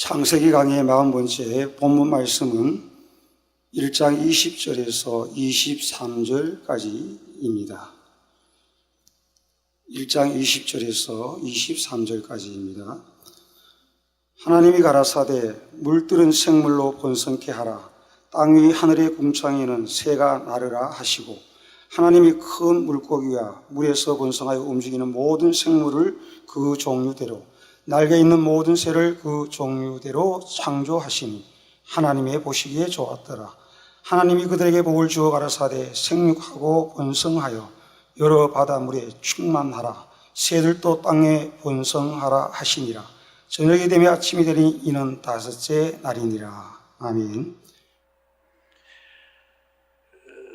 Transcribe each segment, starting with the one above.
창세기 강의 40번째 본문 말씀은 1장 20절에서 23절까지입니다. 1장 20절에서 23절까지입니다. 하나님이 가라사대 물들은 생물로 번성케 하라. 땅 위 하늘의 궁창에는 새가 나르라 하시고, 하나님이 큰 물고기와 물에서 번성하여 움직이는 모든 생물을 그 종류대로, 날개 있는 모든 새를 그 종류대로 창조하시니 하나님의 보시기에 좋았더라. 하나님이 그들에게 복을 주어 가라사대 생육하고 번성하여 여러 바다물에 충만하라. 새들도 땅에 번성하라 하시니라. 저녁이 되며 아침이 되니 이는 다섯째 날이니라. 아멘.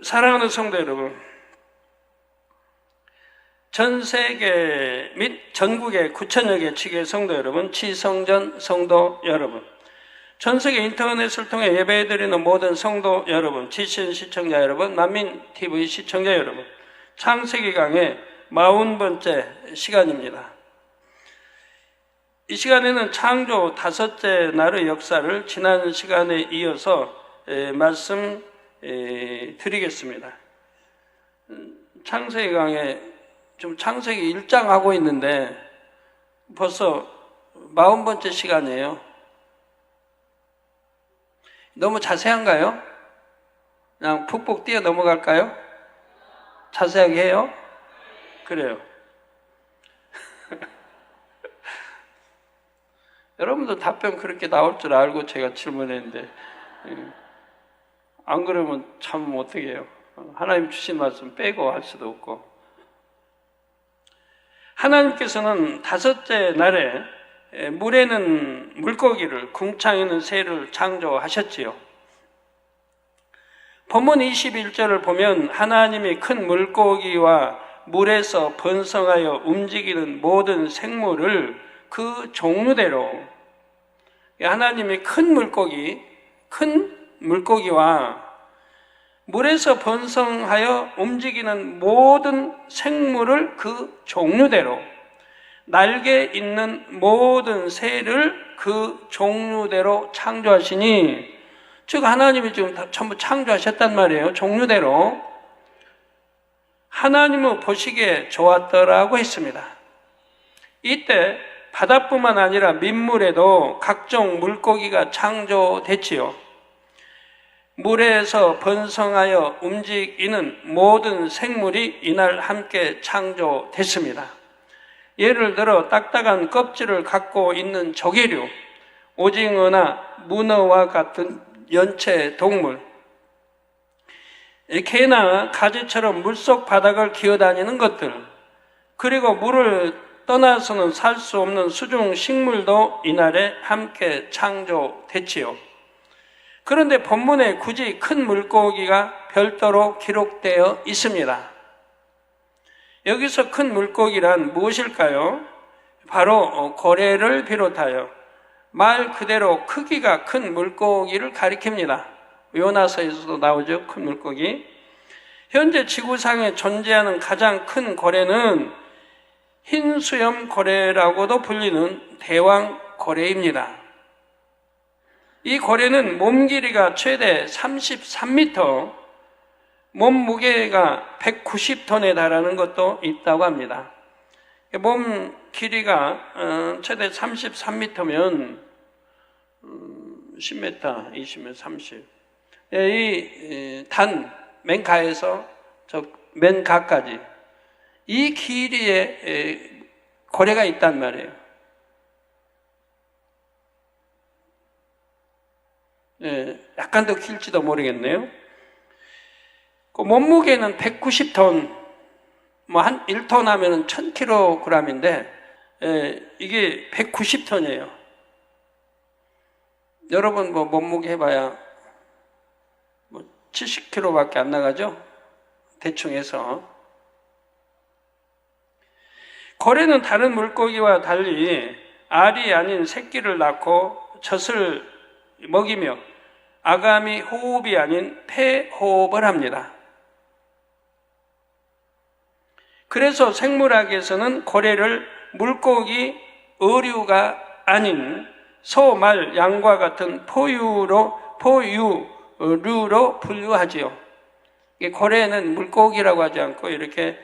사랑하는 성도 여러분, 전 세계 및 전국의 9천여 개 지교의 성도 여러분, 지성전 성도 여러분, 전 세계 인터넷을 통해 예배드리는 모든 성도 여러분, 지신 시청자 여러분, 만민TV 시청자 여러분, 창세기 강의 40번째 시간입니다. 이 시간에는 창조 다섯째 날의 역사를 지난 시간에 이어서 말씀드리겠습니다. 창세기 강의 지금 창세기 1장 하고 있는데 벌써 40번째 시간이에요. 너무 자세한가요? 그냥 푹푹 뛰어 넘어갈까요? 자세하게 해요? 그래요. 여러분도 답변 그렇게 나올 줄 알고 제가 질문했는데, 안 그러면 참 어떻게 해요? 하나님 주신 말씀 빼고 할 수도 없고. 하나님께서는 다섯째 날에 물에는 물고기를, 궁창에는 새를 창조하셨지요. 본문 21절을 보면 하나님이 큰 물고기와 물에서 번성하여 움직이는 모든 생물을 그 종류대로, 하나님이 큰 물고기와 물에서 번성하여 움직이는 모든 생물을 그 종류대로, 날개 있는 모든 새를 그 종류대로 창조하시니, 즉 하나님이 지금 다 전부 창조하셨단 말이에요. 종류대로. 하나님은 보시기에 좋았더라고 했습니다. 이때 바다뿐만 아니라 민물에도 각종 물고기가 창조됐지요. 물에서 번성하여 움직이는 모든 생물이 이날 함께 창조됐습니다. 예를 들어 딱딱한 껍질을 갖고 있는 조개류, 오징어나 문어와 같은 연체 동물, 개나 가지처럼 물속 바닥을 기어다니는 것들, 그리고 물을 떠나서는 살 수 없는 수중 식물도 이날에 함께 창조됐지요. 그런데 본문에 굳이 큰 물고기가 별도로 기록되어 있습니다. 여기서 큰 물고기란 무엇일까요? 바로 고래를 비롯하여 말 그대로 크기가 큰 물고기를 가리킵니다. 요나서에서도 나오죠, 큰 물고기. 현재 지구상에 존재하는 가장 큰 고래는 흰수염 고래라고도 불리는 대왕 고래입니다. 이 고래는 몸 길이가 최대 33m, 몸무게가 190톤에 달하는 것도 있다고 합니다. 몸 길이가 최대 33m면 10m, 20m, 30. 이 맨 가에서 저 맨 가까지 이 길이의 고래가 있단 말이에요. 약간 더 길지도 모르겠네요. 그 몸무게는 190톤, 한 1톤 하면은 1000kg인데, 이게 190톤이에요. 여러분 몸무게 해봐야 70kg밖에 안 나가죠? 대충 해서. 고래는 다른 물고기와 달리 알이 아닌 새끼를 낳고 젖을 먹이며 아가미 호흡이 아닌 폐호흡을 합니다. 그래서 생물학에서는 고래를 물고기 어류가 아닌 소, 말, 양과 같은 포유류로 분류하지요. 고래는 물고기라고 하지 않고 이렇게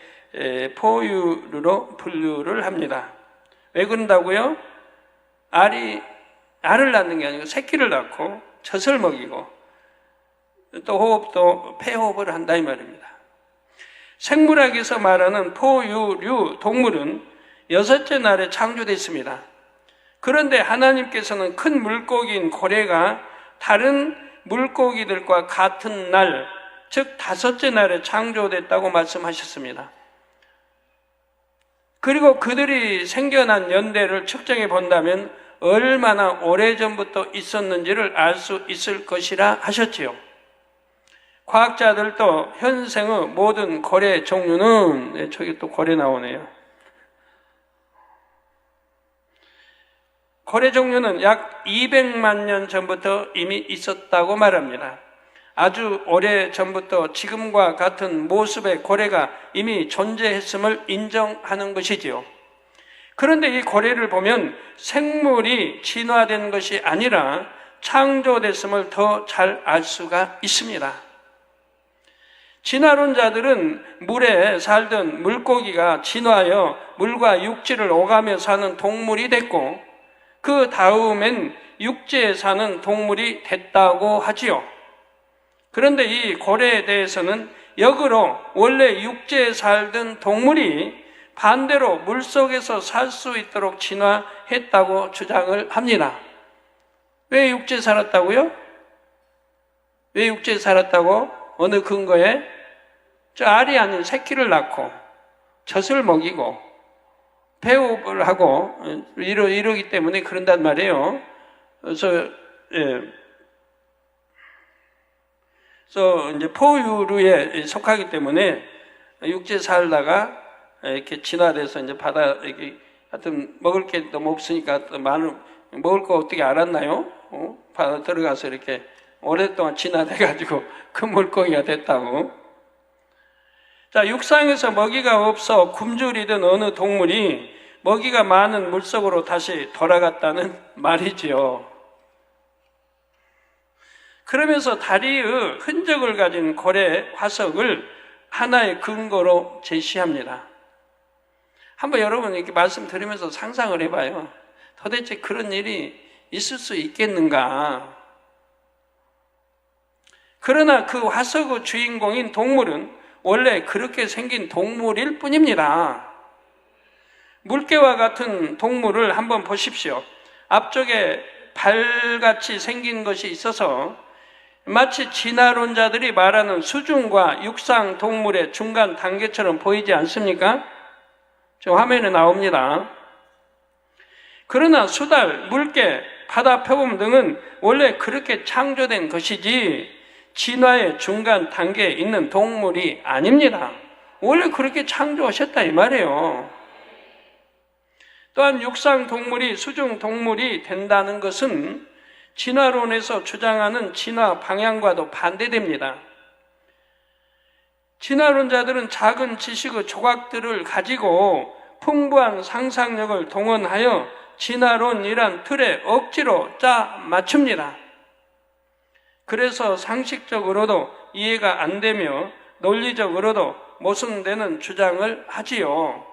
포유류로 분류를 합니다. 왜 그런다고요? 알을 낳는 게 아니고 새끼를 낳고 젖을 먹이고 또 폐호흡을 한다 이 말입니다. 생물학에서 말하는 포유류 동물은 6째 날에 창조됐습니다. 그런데 하나님께서는 큰 물고기인 고래가 다른 물고기들과 같은 날, 즉 5째 날에 창조됐다고 말씀하셨습니다. 그리고 그들이 생겨난 연대를 측정해 본다면 얼마나 오래전부터 있었는지를 알 수 있을 것이라 하셨지요. 과학자들도 현생의 모든 고래 종류는, 저기 또 고래 나오네요. 고래 종류는 약 200만 년 전부터 이미 있었다고 말합니다. 아주 오래 전부터 지금과 같은 모습의 고래가 이미 존재했음을 인정하는 것이지요. 그런데 이 고래를 보면 생물이 진화된 것이 아니라 창조됐음을 더 잘 알 수가 있습니다. 진화론자들은 물에 살던 물고기가 진화하여 물과 육지를 오가며 사는 동물이 됐고 그 다음엔 육지에 사는 동물이 됐다고 하지요. 그런데 이 고래에 대해서는 역으로 원래 육지에 살던 동물이 반대로 물속에서 살 수 있도록 진화했다고 주장을 합니다. 왜 육지에 살았다고요? 왜 육지에 살았다고? 어느 근거에? 저 알이 아닌 새끼를 낳고 젖을 먹이고 배업을 하고 이러기 때문에 그런단 말이에요. 그래서 이제 포유류에 속하기 때문에 육지에 살다가 이렇게 진화돼서 이제 바다 이렇게 하여튼 먹을 게 너무 없으니까 많은 먹을 거 어떻게 알았나요? 바다 들어가서 이렇게 오랫동안 진화돼가지고 큰 물고기가 됐다고. 자, 육상에서 먹이가 없어 굶주리던 어느 동물이 먹이가 많은 물속으로 다시 돌아갔다는 말이지요. 그러면서 다리의 흔적을 가진 고래 화석을 하나의 근거로 제시합니다. 한번 여러분 이렇게 말씀 들으면서 상상을 해봐요. 도대체 그런 일이 있을 수 있겠는가? 그러나 그 화석의 주인공인 동물은 원래 그렇게 생긴 동물일 뿐입니다. 물개와 같은 동물을 한번 보십시오. 앞쪽에 발같이 생긴 것이 있어서 마치 진화론자들이 말하는 수중과 육상 동물의 중간 단계처럼 보이지 않습니까? 저 화면에 나옵니다. 그러나 수달, 물개, 바다 표범 등은 원래 그렇게 창조된 것이지 진화의 중간 단계에 있는 동물이 아닙니다. 원래 그렇게 창조하셨다 이 말이에요. 또한 육상 동물이 수중 동물이 된다는 것은 진화론에서 주장하는 진화 방향과도 반대됩니다. 진화론자들은 작은 지식의 조각들을 가지고 풍부한 상상력을 동원하여 진화론이란 틀에 억지로 짜 맞춥니다. 그래서 상식적으로도 이해가 안 되며 논리적으로도 모순되는 주장을 하지요.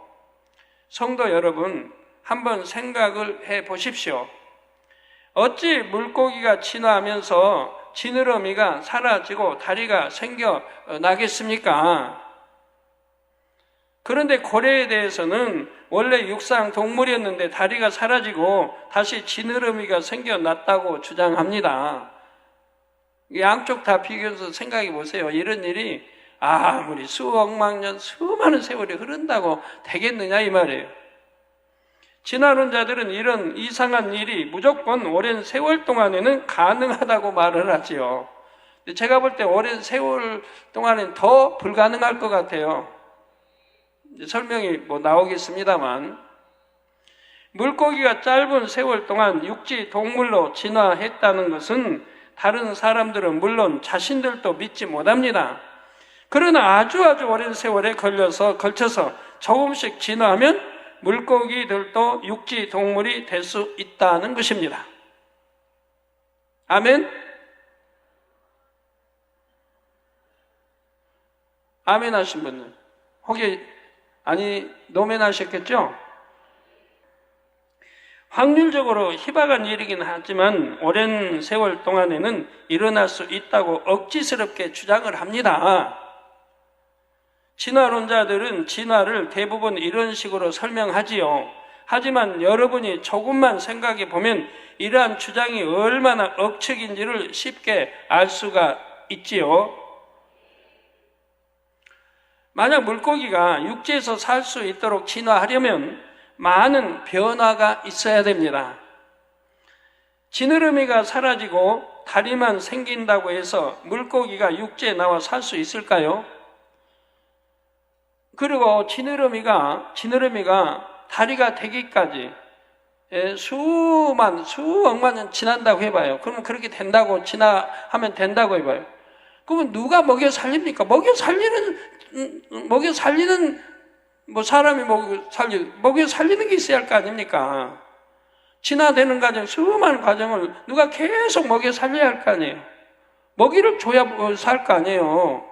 성도 여러분, 한번 생각을 해 보십시오. 어찌 물고기가 진화하면서 지느러미가 사라지고 다리가 생겨나겠습니까? 그런데 고래에 대해서는 원래 육상 동물이었는데 다리가 사라지고 다시 지느러미가 생겨났다고 주장합니다. 양쪽 다 비교해서 생각해 보세요. 이런 일이 아무리 수억만 년, 수많은 세월이 흐른다고 되겠느냐 이 말이에요. 진화론자들은 이런 이상한 일이 무조건 오랜 세월 동안에는 가능하다고 말을 하지요. 제가 볼 때 오랜 세월 동안에는 더 불가능할 것 같아요. 설명이 나오겠습니다만, 물고기가 짧은 세월 동안 육지 동물로 진화했다는 것은 다른 사람들은 물론 자신들도 믿지 못합니다. 그러나 아주 오랜 세월에 걸쳐서 조금씩 진화하면 물고기들도 육지 동물이 될 수 있다는 것입니다. 아멘? 아멘 하신 분들. 혹시 노멘 하셨겠죠? 확률적으로 희박한 일이긴 하지만 오랜 세월 동안에는 일어날 수 있다고 억지스럽게 주장을 합니다. 진화론자들은 진화를 대부분 이런 식으로 설명하지요. 하지만 여러분이 조금만 생각해 보면 이러한 주장이 얼마나 억측인지를 쉽게 알 수가 있지요. 만약 물고기가 육지에서 살 수 있도록 진화하려면 많은 변화가 있어야 됩니다. 지느러미가 사라지고 다리만 생긴다고 해서 물고기가 육지에 나와 살 수 있을까요? 그리고 지느러미가 다리가 되기까지 수억만 년 지난다고 해봐요. 그러면 그렇게 된다고 진화하면 된다고 해봐요. 그러면 누가 먹여 살립니까? 먹여 살리는 사람이 먹여 살리는 게 있어야 할 거 아닙니까? 진화되는 과정, 수많은 과정을 누가 계속 먹여 살려야 할 거 아니에요. 먹이를 줘야 살 거 아니에요.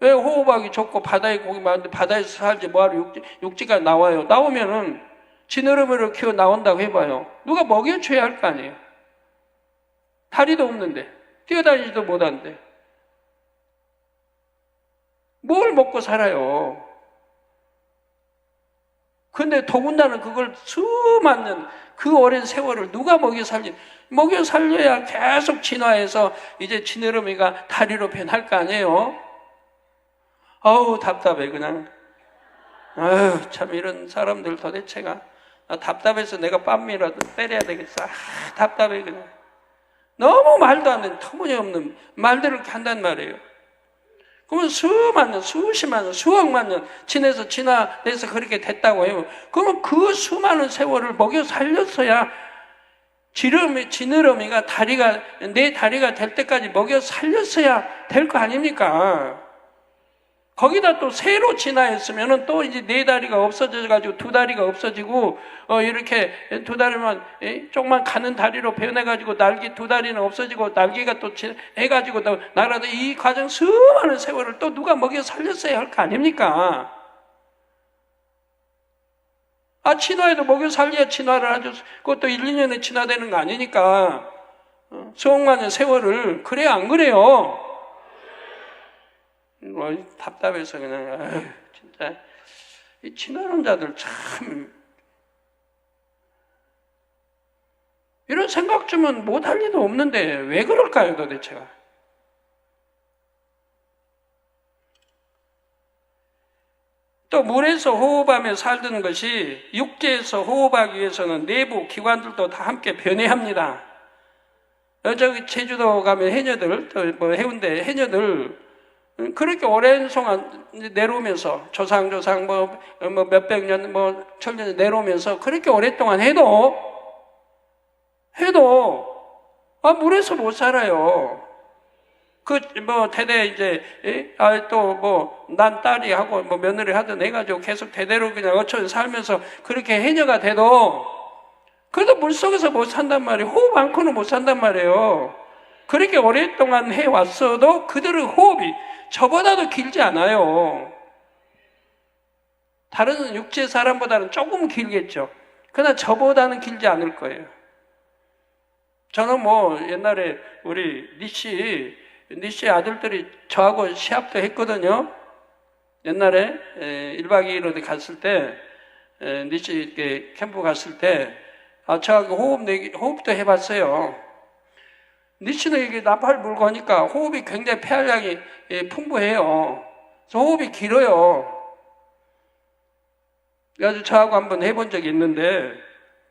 왜 호흡하기 좋고 바다에 고기 많은데 바다에서 살지 뭐하러 육지가 나와요? 나오면은 지느러미를 키워 나온다고 해봐요. 누가 먹여줘야 할 거 아니에요. 다리도 없는데 뛰어다니지도 못하는데 뭘 먹고 살아요? 근데 더군다나 그걸 수많은 그 오랜 세월을 누가 먹여 살려야 계속 진화해서 이제 지느러미가 다리로 변할 거 아니에요? 아우 답답해 그냥. 아유 참 이런 사람들 도대체가 답답해서 내가 뺨이라도 때려야 되겠어. 답답해 그냥. 너무 말도 안 되는 터무니없는 말들을 이렇게 한단 말이에요. 그러면 수만 년, 수십만 년, 수억만 년 지내서 진화돼서 그렇게 됐다고 해요. 그러면 그 수많은 세월을 먹여 살렸어야 지느러미가 내 다리가 될 때까지 먹여 살렸어야 될 거 아닙니까? 거기다 또 새로 진화했으면은 또 이제 네 다리가 없어져가지고 두 다리가 없어지고, 이렇게 두 다리만, 조금만 가는 다리로 변해가지고 날개 두 다리는 없어지고 날개가 또 해가지고 또 날아다 이 과정 수많은 세월을 또 누가 먹여 살렸어야 할 거 아닙니까? 진화에도 먹여 살려야 진화를 하죠. 그것도 1, 2년에 진화되는 거 아니니까. 수억만 년 세월을, 그래야 안 그래요? 답답해서 그냥 진짜 이 진화론자들 참 이런 생각쯤은 못할 리도 없는데 왜 그럴까요 도대체가? 또 물에서 호흡하며 살던 것이 육지에서 호흡하기 위해서는 내부 기관들도 다 함께 변해합니다. 저기 제주도 가면 해녀들, 또 해운대 해녀들 그렇게 오랜 동안 내려오면서 조상 몇백 년, 천년 내려오면서 그렇게 오랫동안 해도 물에서 못 살아요. 대대 이제 난 딸이 하고 며느리 하든 해가지고 계속 대대로 그냥 어처구니 살면서 그렇게 해녀가 돼도 그래도 물속에서 못 산단 말이에요. 호흡 않고는 못 산단 말이에요. 그렇게 오랫동안 해왔어도 그들의 호흡이 저보다도 길지 않아요. 다른 육지의 사람보다는 조금 길겠죠. 그러나 저보다는 길지 않을 거예요. 저는 옛날에 우리 니씨 아들들이 저하고 시합도 했거든요. 옛날에 1박 2일 갔을 때, 니씨 캠프 갔을 때, 저하고 호흡도 해봤어요. 니씨는 이게 나팔 불고 하니까 호흡이 굉장히 폐활량이 풍부해요. 그래서 호흡이 길어요. 그래서 저하고 한번 해본 적이 있는데,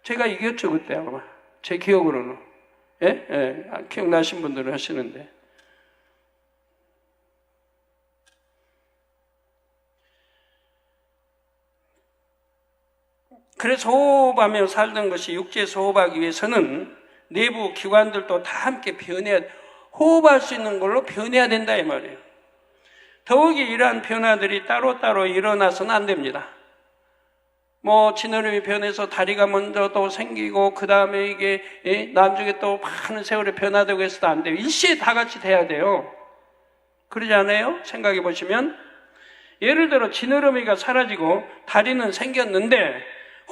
제가 이겼죠, 그때 아마. 제 기억으로는. 기억나신 분들은 하시는데. 그래서 호흡하며 살던 것이 육지에서 호흡하기 위해서는 내부 기관들도 다 함께 호흡할 수 있는 걸로 변해야 된다 이 말이에요. 더욱이 이러한 변화들이 따로따로 일어나서는 안 됩니다. 뭐 지느러미 변해서 다리가 먼저 또 생기고 그 다음에 이게 나중에 또 많은 세월에 변화되고 해서도 안 돼요. 일시에 다 같이 돼야 돼요. 그러지 않아요? 생각해 보시면 예를 들어 지느러미가 사라지고 다리는 생겼는데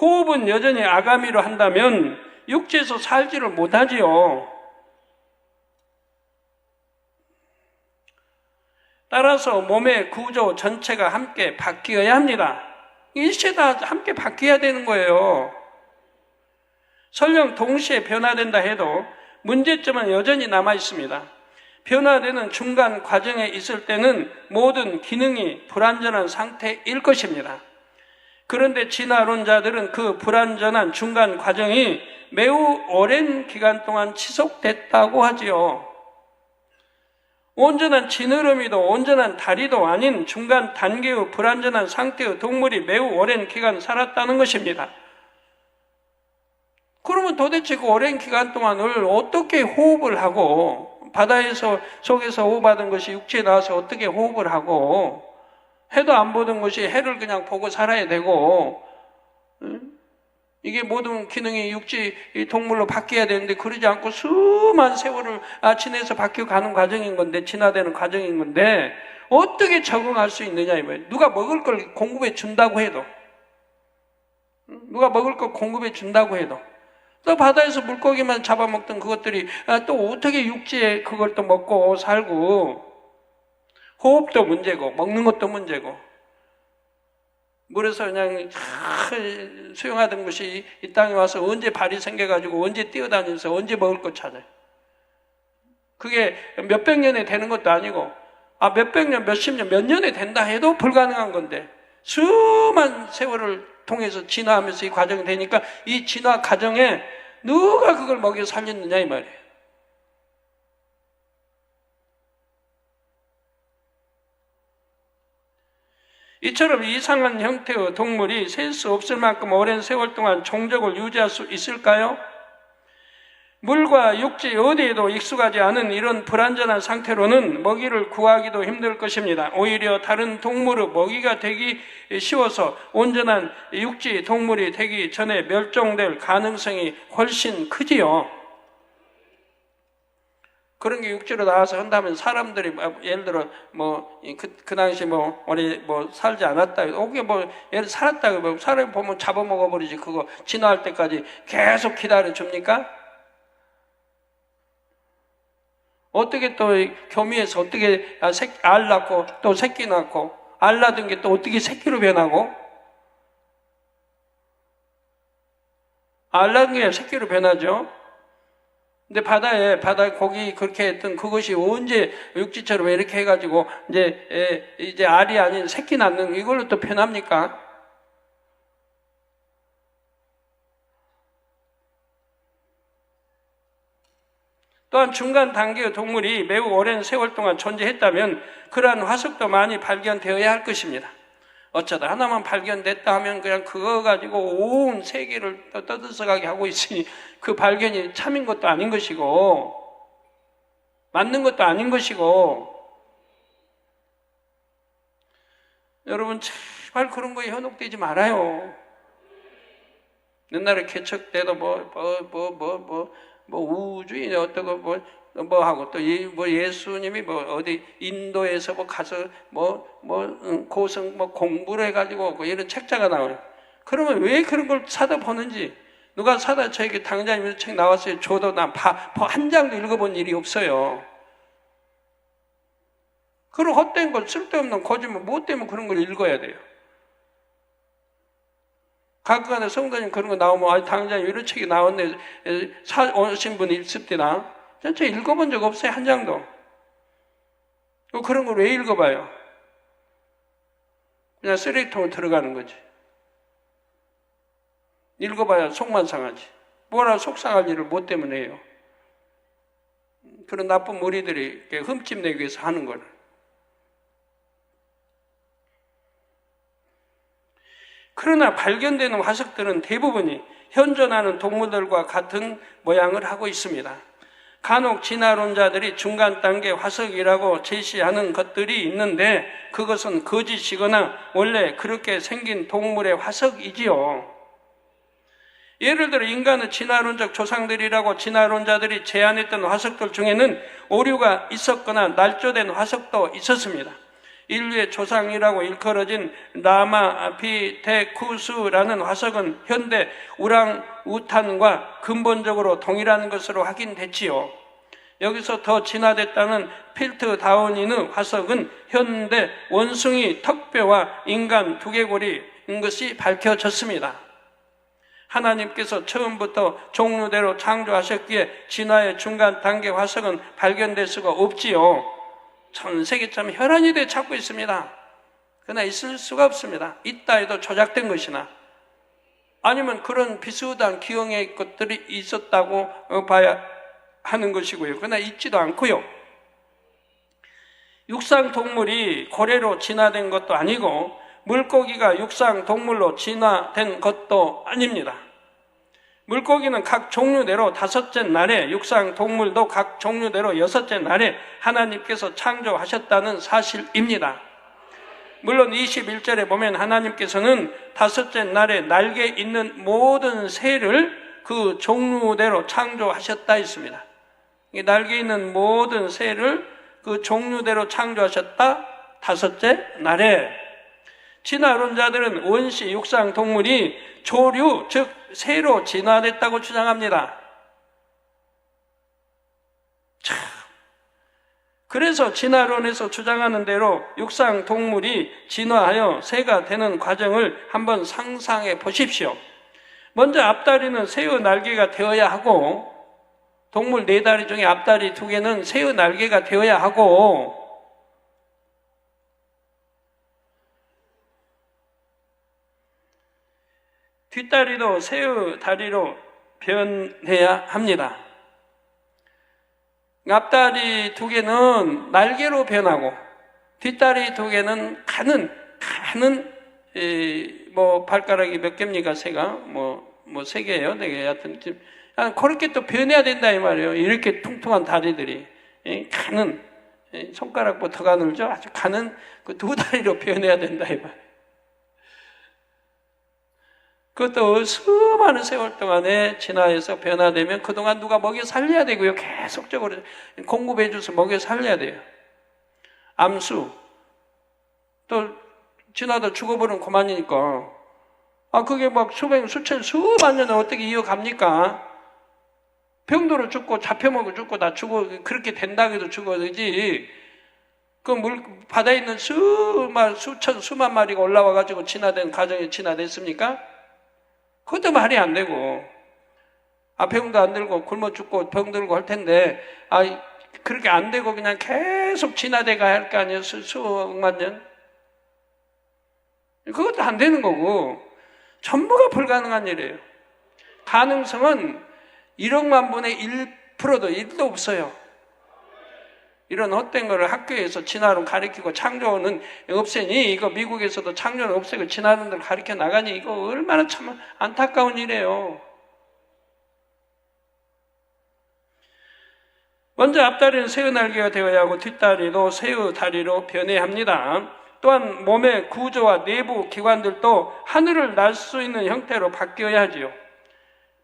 호흡은 여전히 아가미로 한다면 육지에서 살지를 못하지요. 따라서 몸의 구조 전체가 함께 바뀌어야 합니다. 일체 다 함께 바뀌어야 되는 거예요. 설령 동시에 변화된다 해도 문제점은 여전히 남아 있습니다. 변화되는 중간 과정에 있을 때는 모든 기능이 불완전한 상태일 것입니다. 그런데 진화론자들은 그 불완전한 중간 과정이 매우 오랜 기간 동안 지속됐다고 하지요. 온전한 지느러미도 온전한 다리도 아닌 중간 단계의 불완전한 상태의 동물이 매우 오랜 기간 살았다는 것입니다. 그러면 도대체 그 오랜 기간 동안을 어떻게 호흡을 하고 바다에서 속에서 호흡하던 것이 육지에 나와서 어떻게 호흡을 하고 해도 안 보던 것이 해를 그냥 보고 살아야 되고 이게 모든 기능이 육지 동물로 바뀌어야 되는데 그러지 않고 수많은 세월을 지내서 바뀌어가는 과정인 건데 진화되는 과정인 건데 어떻게 적응할 수 있느냐 이 말이에요. 누가 먹을 걸 공급해 준다고 해도 누가 먹을 걸 공급해 준다고 해도 또 바다에서 물고기만 잡아먹던 그것들이 또 어떻게 육지에 그걸 또 먹고 살고 호흡도 문제고 먹는 것도 문제고 물에서 그냥 수영하던 것이 이 땅에 와서 언제 발이 생겨가지고 언제 뛰어다니면서 언제 먹을 것 찾아요. 그게 몇백 년에 되는 것도 아니고 몇백 년, 몇십 년, 몇 년에 된다 해도 불가능한 건데 수많은 세월을 통해서 진화하면서 이 과정이 되니까 이 진화 과정에 누가 그걸 먹여 살렸느냐 이 말이에요. 이처럼 이상한 형태의 동물이 셀 수 없을 만큼 오랜 세월 동안 종족을 유지할 수 있을까요? 물과 육지 어디에도 익숙하지 않은 이런 불완전한 상태로는 먹이를 구하기도 힘들 것입니다. 오히려 다른 동물의 먹이가 되기 쉬워서 온전한 육지 동물이 되기 전에 멸종될 가능성이 훨씬 크지요. 그런 게 육지로 나와서 한다면 사람들이 예를 들어 그 당시 우리 살지 않았다. 오게 예를 살았다. 사람이 보면 잡아먹어 버리지. 그거 진화할 때까지 계속 기다려 줍니까? 어떻게 또 교미에서 어떻게 알 낳고 또 새끼 낳고 알 낳은 게 또 어떻게 새끼로 변하고 알 낳은 게 새끼로 변하죠. 근데 바다에 고기 그렇게 했던 그것이 언제 육지처럼 이렇게 해가지고 이제 알이 아닌 새끼 낳는 이걸로 또 변합니까? 또한 중간 단계의 동물이 매우 오랜 세월 동안 존재했다면 그러한 화석도 많이 발견되어야 할 것입니다. 어쩌다 하나만 발견됐다 하면 그냥 그거 가지고 온 세계를 떠들썩하게 하고 있으니 그 발견이 참인 것도 아닌 것이고 맞는 것도 아닌 것이고 여러분 제발 그런 거에 현혹되지 말아요. 옛날에 개척 때도 우주인 어떠고 하고 또 예수님이 어디 인도에서 가서 고성 공부를 해가지고 이런 책자가 나와요. 그러면 왜 그런 걸 사다 보는지 누가 사다 저에게 당장님 이런 책 나왔어요. 저도 한 장도 읽어본 일이 없어요. 그런 헛된 걸 쓸데없는 거짓말 뭐 때문에 그런 걸 읽어야 돼요. 가끔가다 성도님 그런 거 나오면 당장님 이런 책이 나왔네 오신 분이 있을 때나 전체 읽어본 적 없어요. 한 장도. 그런 걸 왜 읽어봐요? 그냥 쓰레기통에 들어가는 거지. 읽어봐야 속만 상하지. 뭐라 속상할 일을 뭐 때문에 해요? 그런 나쁜 무리들이 흠집내기 위해서 하는 거를. 그러나 발견되는 화석들은 대부분이 현존하는 동물들과 같은 모양을 하고 있습니다. 간혹 진화론자들이 중간 단계 화석이라고 제시하는 것들이 있는데 그것은 거짓이거나 원래 그렇게 생긴 동물의 화석이지요. 예를 들어 인간의 진화론적 조상들이라고 진화론자들이 제안했던 화석들 중에는 오류가 있었거나 날조된 화석도 있었습니다. 인류의 조상이라고 일컬어진 라마피테쿠스라는 화석은 현대 우랑우탄과 근본적으로 동일한 것으로 확인됐지요. 여기서 더 진화됐다는 필트다운인의 화석은 현대 원숭이 턱뼈와 인간 두개골인 것이 밝혀졌습니다. 하나님께서 처음부터 종류대로 창조하셨기에 진화의 중간 단계 화석은 발견될 수가 없지요. 전 세계 참 혈안이 돼 찾고 있습니다. 그러나 있을 수가 없습니다. 있다 해도 조작된 것이나 아니면 그런 비슷한 기형의 것들이 있었다고 봐야 하는 것이고요. 그러나 있지도 않고요. 육상동물이 고래로 진화된 것도 아니고 물고기가 육상동물로 진화된 것도 아닙니다. 물고기는 각 종류대로 5째 날에, 육상동물도 각 종류대로 6째 날에 하나님께서 창조하셨다는 사실입니다. 물론 21절에 보면 하나님께서는 5째 날에 날개 있는 모든 새를 그 종류대로 창조하셨다 했습니다. 날개 있는 모든 새를 그 종류대로 창조하셨다 5째 날에. 진화론자들은 원시 육상동물이 조류, 즉 새로 진화됐다고 주장합니다. 참. 그래서 진화론에서 주장하는 대로 육상동물이 진화하여 새가 되는 과정을 한번 상상해 보십시오. 먼저 앞다리는 새의 날개가 되어야 하고, 동물 4다리 중에 앞다리 2개는 새의 날개가 되어야 하고, 뒷다리도 새의 다리로 변해야 합니다. 앞다리 2개는 날개로 변하고 뒷다리 2개는 가는 발가락이 몇 개입니까? 새가 3개예요, 4개. 하여튼 그렇게 또 변해야 된다 이 말이에요. 이렇게 퉁퉁한 다리들이 가는 손가락부터 가늘죠. 아주 가는 그 2다리로 변해야 된다 이 말이에요. 그것도 수많은 세월 동안에 진화해서 변화되면 그동안 누가 먹여 살려야 되고요. 계속적으로 공급해줘서 먹여 살려야 돼요. 암수. 또 진화도 죽어버리면 그만이니까. 그게 막 수만 년을 어떻게 이어갑니까? 병도로 죽고 잡혀먹고 죽고 다 죽어. 그렇게 된다고 해도 죽어야지. 그 바다에 있는 수만 마리가 올라와가지고 진화된 과정이 진화됐습니까? 그것도 말이 안 되고, 병도 안 들고 굶어 죽고 병 들고 할 텐데, 그렇게 안 되고 그냥 계속 진화돼 가야 할 거 아니에요? 수억만 년? 그것도 안 되는 거고, 전부가 불가능한 일이에요. 가능성은 1억만 분의 1%도 1도 없어요. 이런 헛된 거를 학교에서 진화론 가르치고 창조는 없애니, 이거 미국에서도 창조는 없애고 진화론들 가르쳐 나가니, 이거 얼마나 참 안타까운 일이에요. 먼저 앞다리는 새의 날개가 되어야 하고 뒷다리도 새의 다리로 변해야 합니다. 또한 몸의 구조와 내부 기관들도 하늘을 날 수 있는 형태로 바뀌어야 하지요.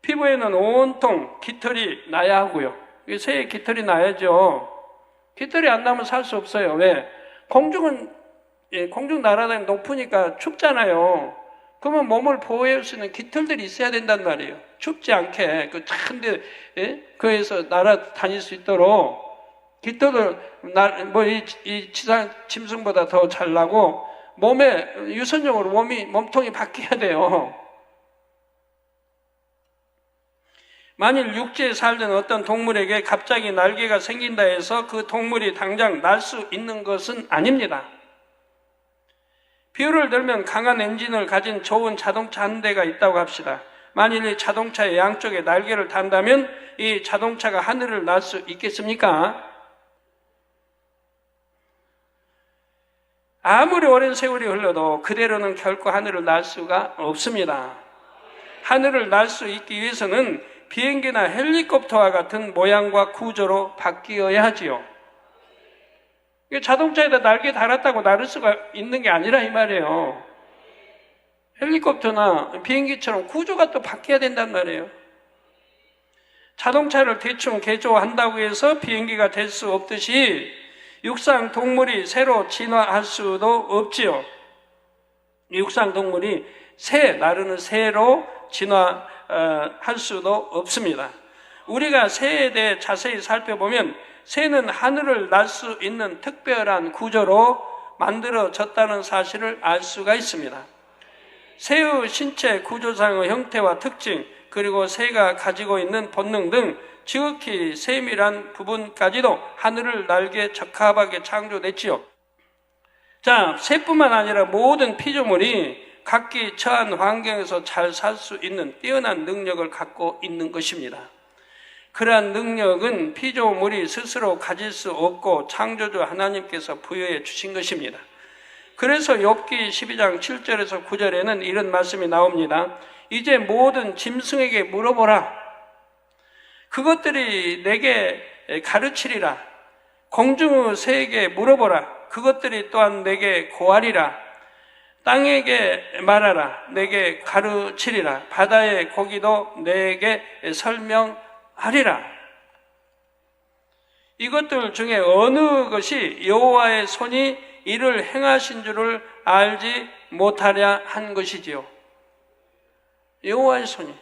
피부에는 온통 깃털이 나야 하고요. 새의 깃털이 나야죠. 깃털이 안 나면 살 수 없어요. 왜? 공중 날아다니면 높으니까 춥잖아요. 그러면 몸을 보호할 수 있는 깃털들이 있어야 된단 말이에요. 춥지 않게 그 찬데 거기서 날아다닐 수 있도록 깃털을 이 지상 짐승보다 더 잘 나고 몸에 유선적으로 몸통이 바뀌어야 돼요. 만일 육지에 살던 어떤 동물에게 갑자기 날개가 생긴다 해서 그 동물이 당장 날 수 있는 것은 아닙니다. 비유를 들면 강한 엔진을 가진 좋은 자동차 한 대가 있다고 합시다. 만일 이 자동차의 양쪽에 날개를 단다면 이 자동차가 하늘을 날 수 있겠습니까? 아무리 오랜 세월이 흘러도 그대로는 결코 하늘을 날 수가 없습니다. 하늘을 날 수 있기 위해서는 비행기나 헬리콥터와 같은 모양과 구조로 바뀌어야 하지요. 자동차에다 날개 달았다고 날을 수가 있는 게 아니라 이 말이에요. 헬리콥터나 비행기처럼 구조가 또 바뀌어야 된단 말이에요. 자동차를 대충 개조한다고 해서 비행기가 될 수 없듯이 육상 동물이 새로 진화할 수도 없지요. 육상 동물이 나르는 새로 진화할 수도 없습니다. 우리가 새에 대해 자세히 살펴보면 새는 하늘을 날 수 있는 특별한 구조로 만들어졌다는 사실을 알 수가 있습니다. 새의 신체 구조상의 형태와 특징, 그리고 새가 가지고 있는 본능 등 지극히 세밀한 부분까지도 하늘을 날기에 적합하게 창조됐지요. 자, 새뿐만 아니라 모든 피조물이 각기 처한 환경에서 잘 살 수 있는 뛰어난 능력을 갖고 있는 것입니다. 그러한 능력은 피조물이 스스로 가질 수 없고 창조주 하나님께서 부여해 주신 것입니다. 그래서 욥기 12장 7절에서 9절에는 이런 말씀이 나옵니다. 이제 모든 짐승에게 물어보라. 그것들이 내게 가르치리라. 공중의 새에게 물어보라. 그것들이 또한 내게 고하리라. 땅에게 말하라. 내게 가르치리라. 바다의 고기도 내게 설명하리라. 이것들 중에 어느 것이 여호와의 손이 이를 행하신 줄을 알지 못하랴 한 것이지요. 여호와의 손이,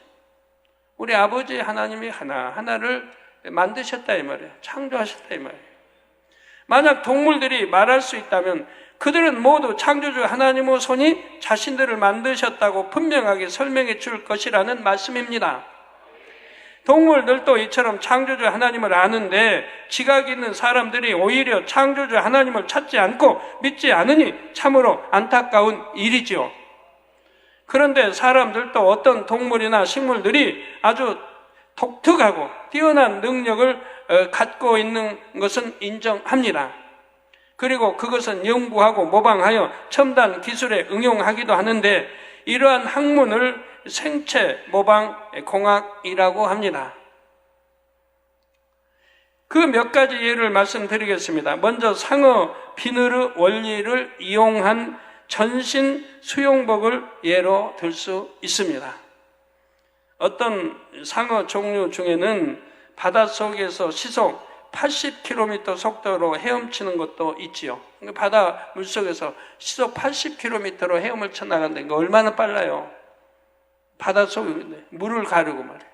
우리 아버지 하나님이 하나하나를 만드셨다 이 말이에요. 창조하셨다 이 말이에요. 만약 동물들이 말할 수 있다면 그들은 모두 창조주 하나님의 손이 자신들을 만드셨다고 분명하게 설명해 줄 것이라는 말씀입니다. 동물들도 이처럼 창조주 하나님을 아는데 지각 있는 사람들이 오히려 창조주 하나님을 찾지 않고 믿지 않으니 참으로 안타까운 일이지요. 그런데 사람들도 어떤 동물이나 식물들이 아주 독특하고 뛰어난 능력을 갖고 있는 것은 인정합니다. 그리고 그것은 연구하고 모방하여 첨단 기술에 응용하기도 하는데 이러한 학문을 생체 모방 공학이라고 합니다. 그 몇 가지 예를 말씀드리겠습니다. 먼저 상어 비늘의 원리를 이용한 전신 수용복을 예로 들 수 있습니다. 어떤 상어 종류 중에는 바닷속에서 시속 80km 속도로 헤엄치는 것도 있지요. 바다 물속에서 시속 80km로 헤엄을 쳐나간다는 거 얼마나 빨라요. 바닷속에 물을 가르고 말이에요.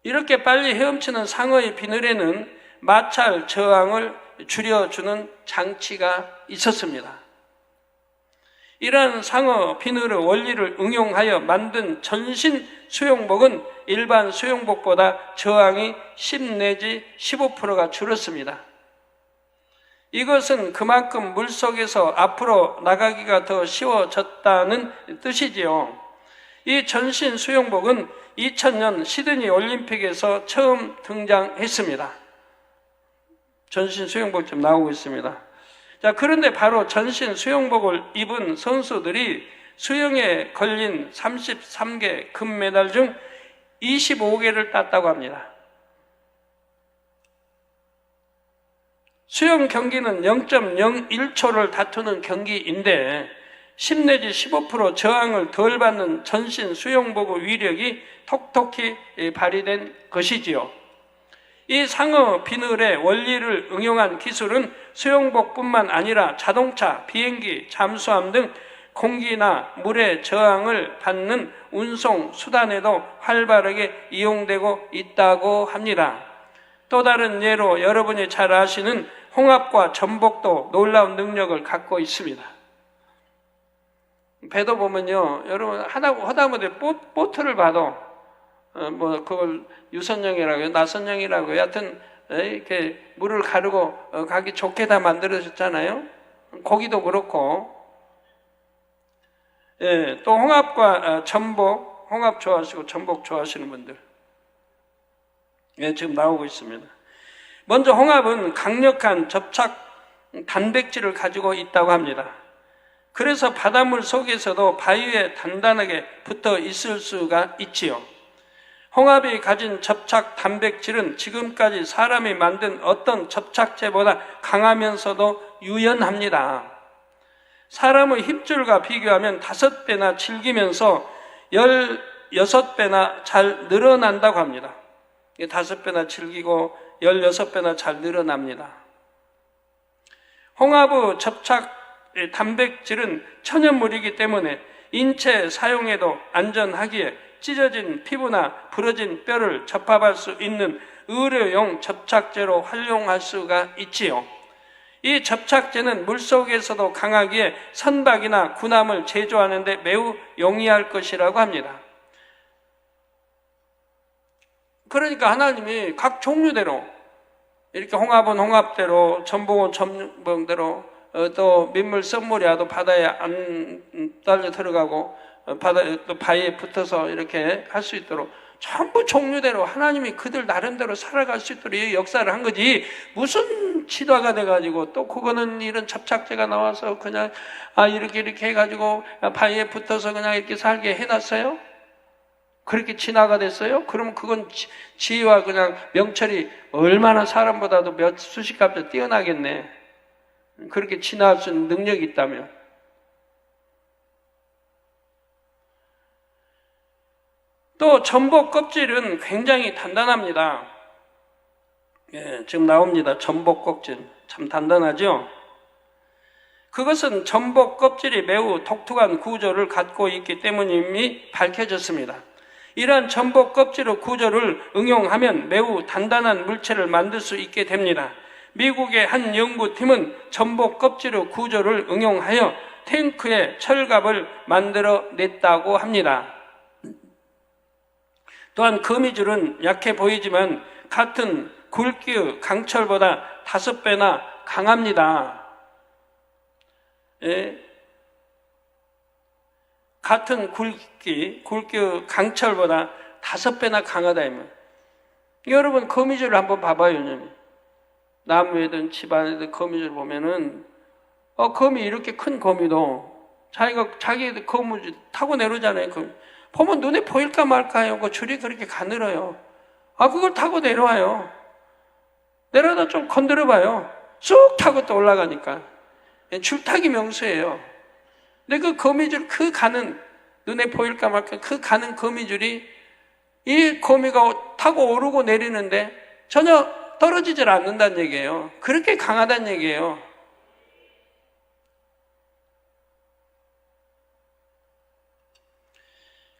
이렇게 빨리 헤엄치는 상어의 비늘에는 마찰 저항을 줄여주는 장치가 있었습니다. 이러한 상어 비늘의 원리를 응용하여 만든 전신 수영복은 일반 수영복보다 저항이 10 내지 15%가 줄었습니다. 이것은 그만큼 물속에서 앞으로 나가기가 더 쉬워졌다는 뜻이지요. 이 전신 수영복은 2000년 시드니 올림픽에서 처음 등장했습니다. 전신 수영복 좀 나오고 있습니다. 자, 그런데 바로 전신 수영복을 입은 선수들이 수영에 걸린 33개 금메달 중 25개를 땄다고 합니다. 수영 경기는 0.01초를 다투는 경기인데 10 내지 15% 저항을 덜 받는 전신 수영복의 위력이 톡톡히 발휘된 것이지요. 이 상어 비늘의 원리를 응용한 기술은 수영복뿐만 아니라 자동차, 비행기, 잠수함 등 공기나 물의 저항을 받는 운송 수단에도 활발하게 이용되고 있다고 합니다. 또 다른 예로 여러분이 잘 아시는 홍합과 전복도 놀라운 능력을 갖고 있습니다. 배도 보면요, 여러분 하다못해 보트를 봐도 그걸 유선형이라고요, 나선형이라고요. 하여튼 이렇게 물을 가르고 가기 좋게 다 만들어졌잖아요. 고기도 그렇고. 예, 또 홍합과 전복, 홍합 좋아하시고 전복 좋아하시는 분들, 예, 지금 나오고 있습니다. 먼저 홍합은 강력한 접착 단백질을 가지고 있다고 합니다. 그래서 바닷물 속에서도 바위 위에 단단하게 붙어 있을 수가 있지요. 홍합이 가진 접착 단백질은 지금까지 사람이 만든 어떤 접착제보다 강하면서도 유연합니다. 사람의 힘줄과 비교하면 5배나 질기면서 16배나 잘 늘어난다고 합니다. 5배나 질기고 16배나 잘 늘어납니다. 홍합의 접착 단백질은 천연물이기 때문에 인체 사용에도 안전하기에 찢어진 피부나 부러진 뼈를 접합할 수 있는 의료용 접착제로 활용할 수가 있지요. 이 접착제는 물속에서도 강하기에 선박이나 군함을 제조하는 데 매우 용이할 것이라고 합니다. 그러니까 하나님이 각 종류대로, 이렇게 홍합은 홍합대로, 전복은 전복대로, 또 민물 썸물이라도 바다에 안 딸려 들어가고 또 바위에 붙어서 이렇게 할 수 있도록 전부 종류대로 하나님이 그들 나름대로 살아갈 수 있도록 이 역사를 한 거지, 무슨 치료가 돼가지고 또 그거는 이런 접착제가 나와서 그냥 이렇게 해가지고 바위에 붙어서 그냥 이렇게 살게 해놨어요? 그렇게 진화가 됐어요? 그러면 그건 지혜와 그냥 명철이 얼마나 사람보다도 몇 수십 값에 뛰어나겠네. 그렇게 진화할 수 있는 능력이 있다면. 또 전복 껍질은 굉장히 단단합니다. 예, 지금 나옵니다. 전복 껍질 참 단단하죠? 그것은 전복 껍질이 매우 독특한 구조를 갖고 있기 때문임이 밝혀졌습니다. 이러한 전복 껍질의 구조를 응용하면 매우 단단한 물체를 만들 수 있게 됩니다. 미국의 한 연구팀은 전복 껍질의 구조를 응용하여 탱크에 철갑을 만들어 냈다고 합니다. 또한 거미줄은 약해 보이지만 같은 굵기의 강철보다 5배나 강합니다. 예. 같은 굵기의 강철보다 5배나 강하다. 여러분, 거미줄을 한번 봐봐요. 나무에든 집안에든 거미줄 보면은, 거미, 이렇게 큰 거미도 자기 거미줄 타고 내려오잖아요. 보면 눈에 보일까 말까요? 그 줄이 그렇게 가늘어요. 그걸 타고 내려와요. 내려다 좀 건드려봐요. 쑥 타고 또 올라가니까. 줄타기 명수예요. 근데 그 거미줄, 그 가는, 눈에 보일까 말까, 그 가는 거미줄이 이 거미가 타고 오르고 내리는데 전혀 떨어지질 않는다는 얘기예요. 그렇게 강하다는 얘기예요.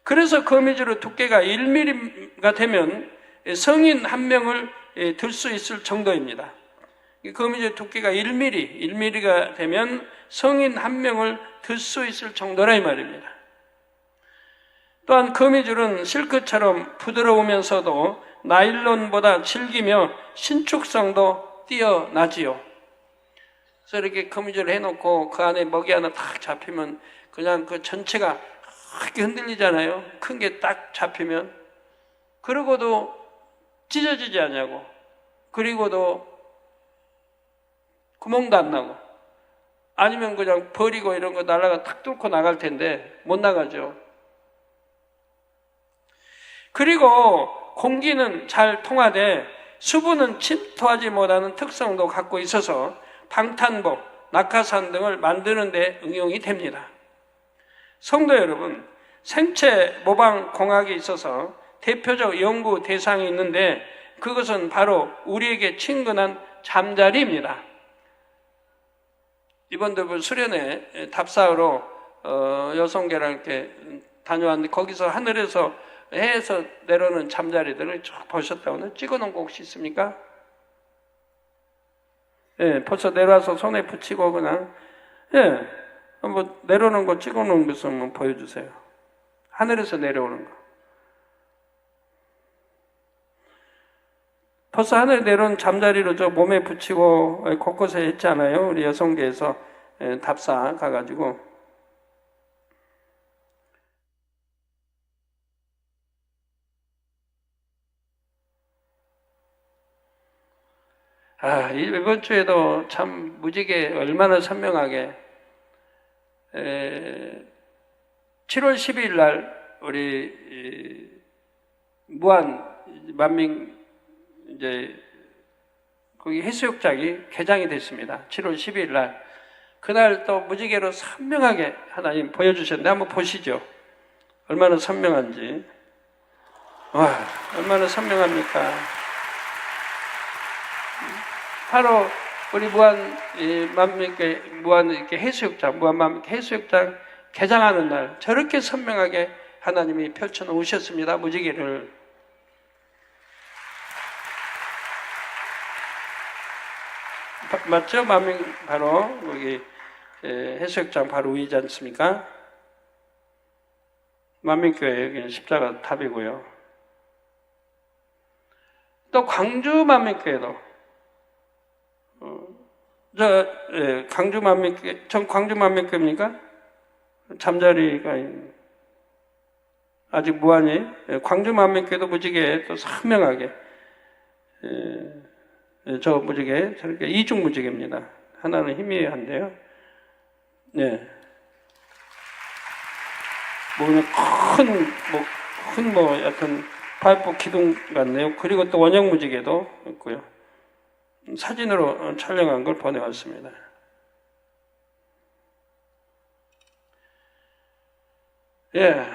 그래서 거미줄의 두께가 1mm가 되면 성인 한 명을 들 수 있을 정도입니다. 거미줄 두께가 1mm가 되면 성인 한 명을 들 수 있을 정도라 이 말입니다. 또한 거미줄은 실크처럼 부드러우면서도 나일론보다 질기며 신축성도 뛰어나지요. 그래서 이렇게 거미줄을 해놓고 그 안에 먹이 하나 딱 잡히면 그냥 그 전체가 이렇게 흔들리잖아요. 큰 게 딱 잡히면. 그러고도 찢어지지 않냐고. 그리고도 구멍도 안 나고. 아니면 그냥 버리고 이런 거 날아가 탁 뚫고 나갈 텐데 못 나가죠. 그리고 공기는 잘 통하되 수분은 침투하지 못하는 특성도 갖고 있어서 방탄복, 낙하산 등을 만드는 데 응용이 됩니다. 성도 여러분, 생체 모방 공학에 있어서 대표적 연구 대상이 있는데 그것은 바로 우리에게 친근한 잠자리입니다. 이번도 수련회 답사로 여성계랑 이렇게 다녀왔는데 거기서 하늘에서 해에서 내려오는 잠자리들을 쭉 보셨다고는 찍어놓은 거 혹시 있습니까? 예, 벌써 내려와서 손에 붙이고 그냥 한번 내려오는 거 찍어놓은 것을 한번 보여주세요. 하늘에서 내려오는 거. 벌써 하늘에 내려온 잠자리로 저 몸에 붙이고 곳곳에 했잖아요. 우리 여성계에서 답사 가가지고. 이번 주에도 참 무지개 얼마나 선명하게 7월 12일 날 우리 무안 만민 이제 거기 해수욕장이 개장이 됐습니다. 7월 12일 날. 그날 또 무지개로 선명하게 하나님 보여주셨는데 한번 보시죠. 얼마나 선명한지. 와, 얼마나 선명합니까? 바로 우리 무안 이렇게 해수욕장, 무안 만민교 해수욕장 개장하는 날 저렇게 선명하게 하나님이 펼쳐 놓으셨습니다. 무지개를. 맞죠? 만민 바로 여기 해수욕장 바로 위이지 않습니까? 만민교회 여기는 십자가 탑이고요. 또 광주 만민교회도 광주 만민교회, 전 광주 만민교회입니까? 잠자리가 아직 무한히 광주 만민교회도 무지개 또 선명하게 저 무지개 저렇게 이중 무지개입니다. 하나는 희미한데요. 네. 뭐 그냥 큰 약간 파이프 기둥 같네요. 그리고 또 원형 무지개도 있고요. 사진으로 촬영한 걸 보내왔습니다. 예.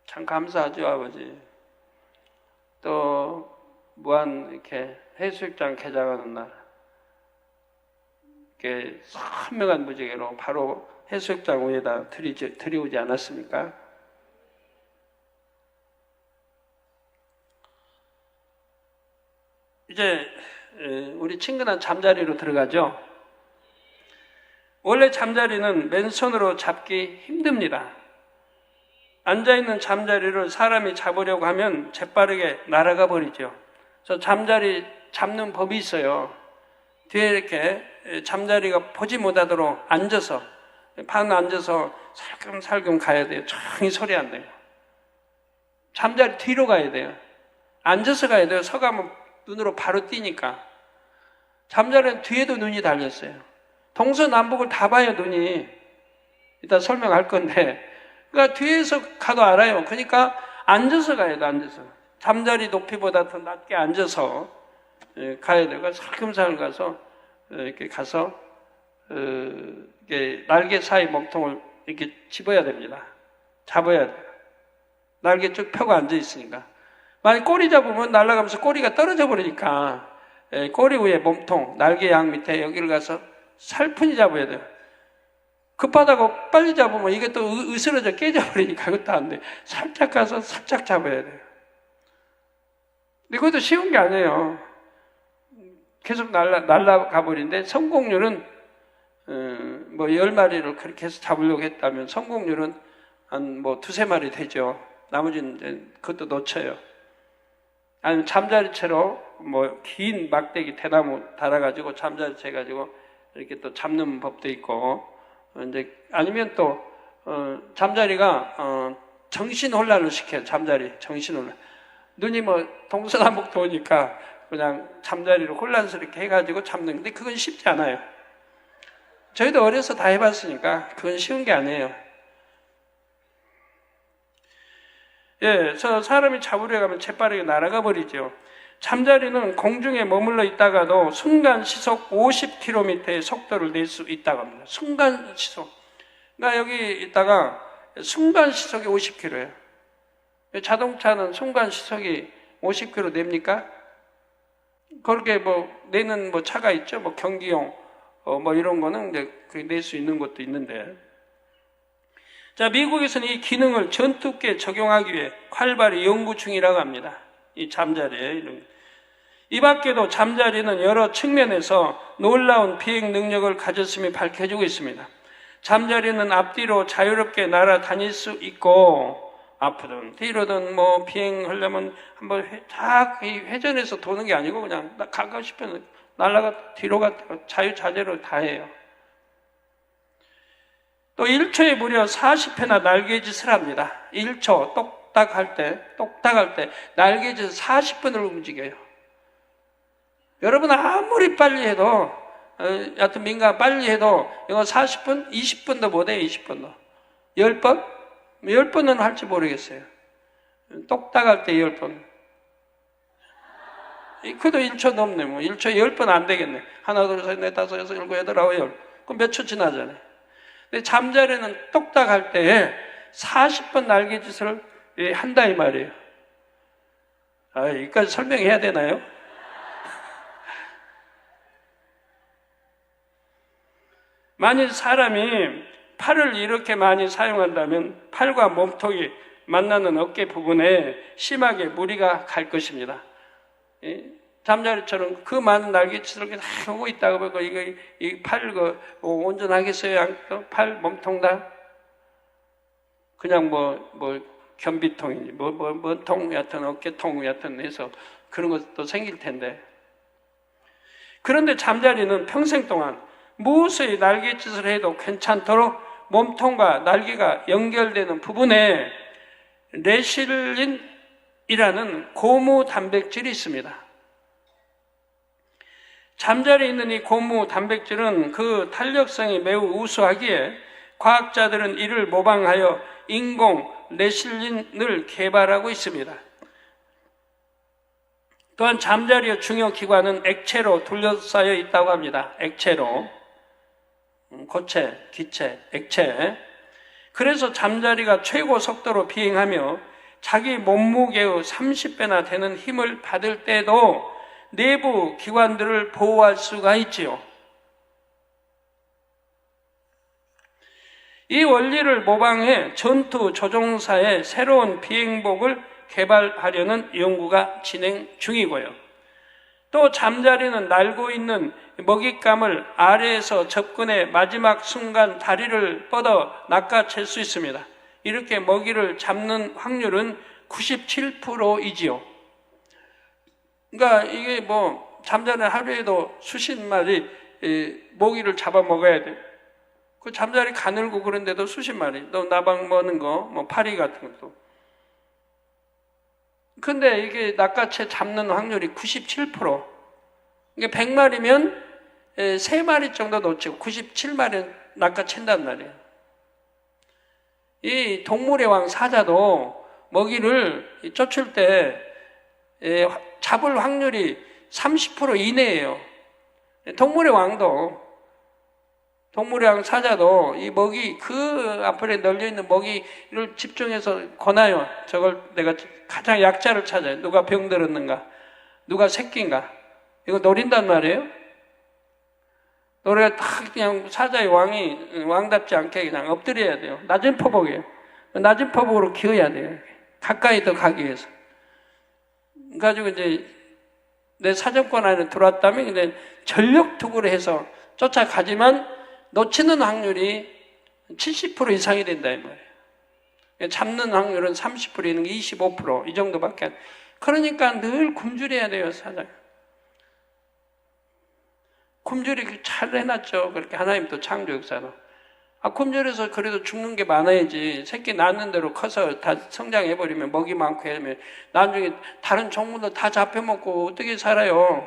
참 감사하죠, 아버지. 또 무한 이렇게 해수욕장 개장하는 날 이렇게 선명한 무지개로 바로 해수욕장 위에다 들이오지 않았습니까? 이제 우리 친근한 잠자리로 들어가죠. 원래 잠자리는 맨손으로 잡기 힘듭니다. 앉아있는 잠자리를 사람이 잡으려고 하면 재빠르게 날아가 버리죠. 그래서 잠자리 잡는 법이 있어요. 뒤에 이렇게 잠자리가 보지 못하도록 앉아서 반 앉아서 살금살금 가야 돼요. 조용히 소리 안 돼요. 잠자리 뒤로 가야 돼요. 앉아서 가야 돼요. 서가면 눈으로 바로 띄니까. 잠자리는 뒤에도 눈이 달렸어요. 동서남북을 다 봐요, 눈이. 이따 설명할 건데. 그러니까 뒤에서 가도 알아요. 그러니까 앉아서 가야 돼, 앉아서. 잠자리 높이보다 더 낮게 앉아서 가야 돼요. 살금살금 가서 이렇게 가서 이렇게 날개 사이 몸통을 이렇게 집어야 됩니다. 잡아야 돼요. 날개 쭉 펴고 앉아 있으니까. 만약 꼬리 잡으면 날아가면서 꼬리가 떨어져 버리니까 꼬리 위에 몸통, 날개 양 밑에 여기를 가서 살뿐히 잡아야 돼요. 급하다고 빨리 잡으면 이게 또 으스러져 깨져버리니까 그것도 안 돼. 살짝 가서 살짝 잡아야 돼요. 근데 그것도 쉬운 게 아니에요. 계속 날아가 버리는데 성공률은 뭐 10마리를 그렇게 해서 잡으려고 했다면 성공률은 한 뭐 2-3마리 되죠. 나머지는 이제 그것도 놓쳐요. 아니면 잠자리채로 뭐 긴 막대기 대나무 달아가지고 잠자리채 가지고 이렇게 또 잡는 법도 있고 이제 아니면 또 잠자리가 정신혼란을 시켜요. 잠자리 정신혼란. 눈이 뭐 동서남북 도니까 그냥 잠자리를 혼란스럽게 해가지고 잡는 건데 그건 쉽지 않아요. 저희도 어려서 다 해봤으니까 그건 쉬운 게 아니에요. 예, 그래서 사람이 잡으려 가면 재빠르게 날아가 버리죠. 잠자리는 공중에 머물러 있다가도 순간 시속 50km의 속도를 낼 수 있다고 합니다. 순간 시속. 그러니까 여기 있다가 순간 시속이 50km예요. 자동차는 순간 시속이 50km 냅니까? 그렇게 뭐 내는 뭐 차가 있죠. 뭐 경기용 뭐 이런 거는 이제 낼 수 있는 것도 있는데. 자, 미국에서는 이 기능을 전투기에 적용하기 위해 활발히 연구 중이라고 합니다. 이 잠자리에 이런. 이 밖에도 잠자리는 여러 측면에서 놀라운 비행 능력을 가졌음이 밝혀지고 있습니다. 잠자리는 앞뒤로 자유롭게 날아다닐 수 있고 앞으로든 뒤로든 뭐 비행하려면 한번 회전해서 도는 게 아니고 그냥 가고 싶으면 날아가 뒤로 갔다가 자유자재로 다 해요. 또 1초에 무려 40회나 날개짓을 합니다. 1초 똑딱할 때 날개짓 40번을 움직여요. 여러분 아무리 빨리 해도 여하튼 민간 빨리 해도 이거 40분, 20분도 못해요. 20분도. 10번? 10번은 할지 모르겠어요. 똑딱할 때 10번. 그래도 1초 넘네. 뭐 1초 10번 안 되겠네. 하나, 둘, 셋, 넷, 다섯, 여섯, 일곱, 여덟, 아홉, 열. 그럼 몇 초 지나잖아요. 근데 잠자리는 똑딱할 때 40번 날개짓을 한다 이 말이에요. 여기까지 설명해야 되나요? 만일 사람이 팔을 이렇게 많이 사용한다면 팔과 몸통이 만나는 어깨 부분에 심하게 무리가 갈 것입니다. 잠자리처럼 그 많은 날개짓을 이렇게 다 하고 있다고 보고 이 팔 온전하겠어요? 팔 몸통 다 그냥 변비통이니 통 여하튼 어깨통 여하튼 해서 그런 것도 생길 텐데, 그런데 잠자리는 평생 동안 무엇의 날개짓을 해도 괜찮도록 몸통과 날개가 연결되는 부분에 레실린이라는 고무 단백질이 있습니다. 잠자리에 있는 이 고무 단백질은 그 탄력성이 매우 우수하기에 과학자들은 이를 모방하여 인공 레실린을 개발하고 있습니다. 또한 잠자리의 중요 기관은 액체로 둘러싸여 있다고 합니다. 액체로. 고체, 기체, 액체. 그래서 잠자리가 최고 속도로 비행하며 자기 몸무게의 30배나 되는 힘을 받을 때도 내부 기관들을 보호할 수가 있지요. 이 원리를 모방해 전투 조종사의 새로운 비행복을 개발하려는 연구가 진행 중이고요. 또 잠자리는 날고 있는 먹잇감을 아래에서 접근해 마지막 순간 다리를 뻗어 낚아챌 수 있습니다. 이렇게 먹이를 잡는 확률은 97%이지요. 그러니까 이게 잠자리는 하루에도 수십 마리 모기를 잡아 먹어야 돼. 그 잠자리 가늘고 그런데도 수십 마리, 또 나방 먹는 거, 파리 같은 것도. 근데 이게 낚아채 잡는 확률이 97%. 이게 100마리면 3마리 정도 놓치고 97마리는 낚아챈단 말이에요. 이 동물의 왕 사자도 먹이를 쫓을 때 잡을 확률이 30% 이내예요. 동물의 왕 사자도 이 먹이, 그 앞에 널려있는 먹이를 집중해서 권하요. 저걸 내가 가장 약자를 찾아요. 누가 병들었는가? 누가 새끼인가? 이거 노린단 말이에요. 노래가 딱 그냥 사자의 왕답지 않게 그냥 엎드려야 돼요. 낮은 포복이에요. 낮은 포복으로 기어야 돼요. 가까이 더 가기 위해서. 가지고 이제 내 사정권 안에 들어왔다면 이제 전력 투구를 해서 쫓아가지만 놓치는 확률이 70% 이상이 된다 이 말이에요. 잡는 확률은 30% 있는 게 25% 이 정도밖에 안. 그러니까 늘 굶주려야 돼요, 사장. 굶주리기 잘 해놨죠. 그렇게 하나님도 창조 역사로. 굶주려서 그래도 죽는 게 많아야지. 새끼 낳는 대로 커서 다 성장해버리면 먹이 많고 하면 나중에 다른 종물도 다 잡혀먹고 어떻게 살아요.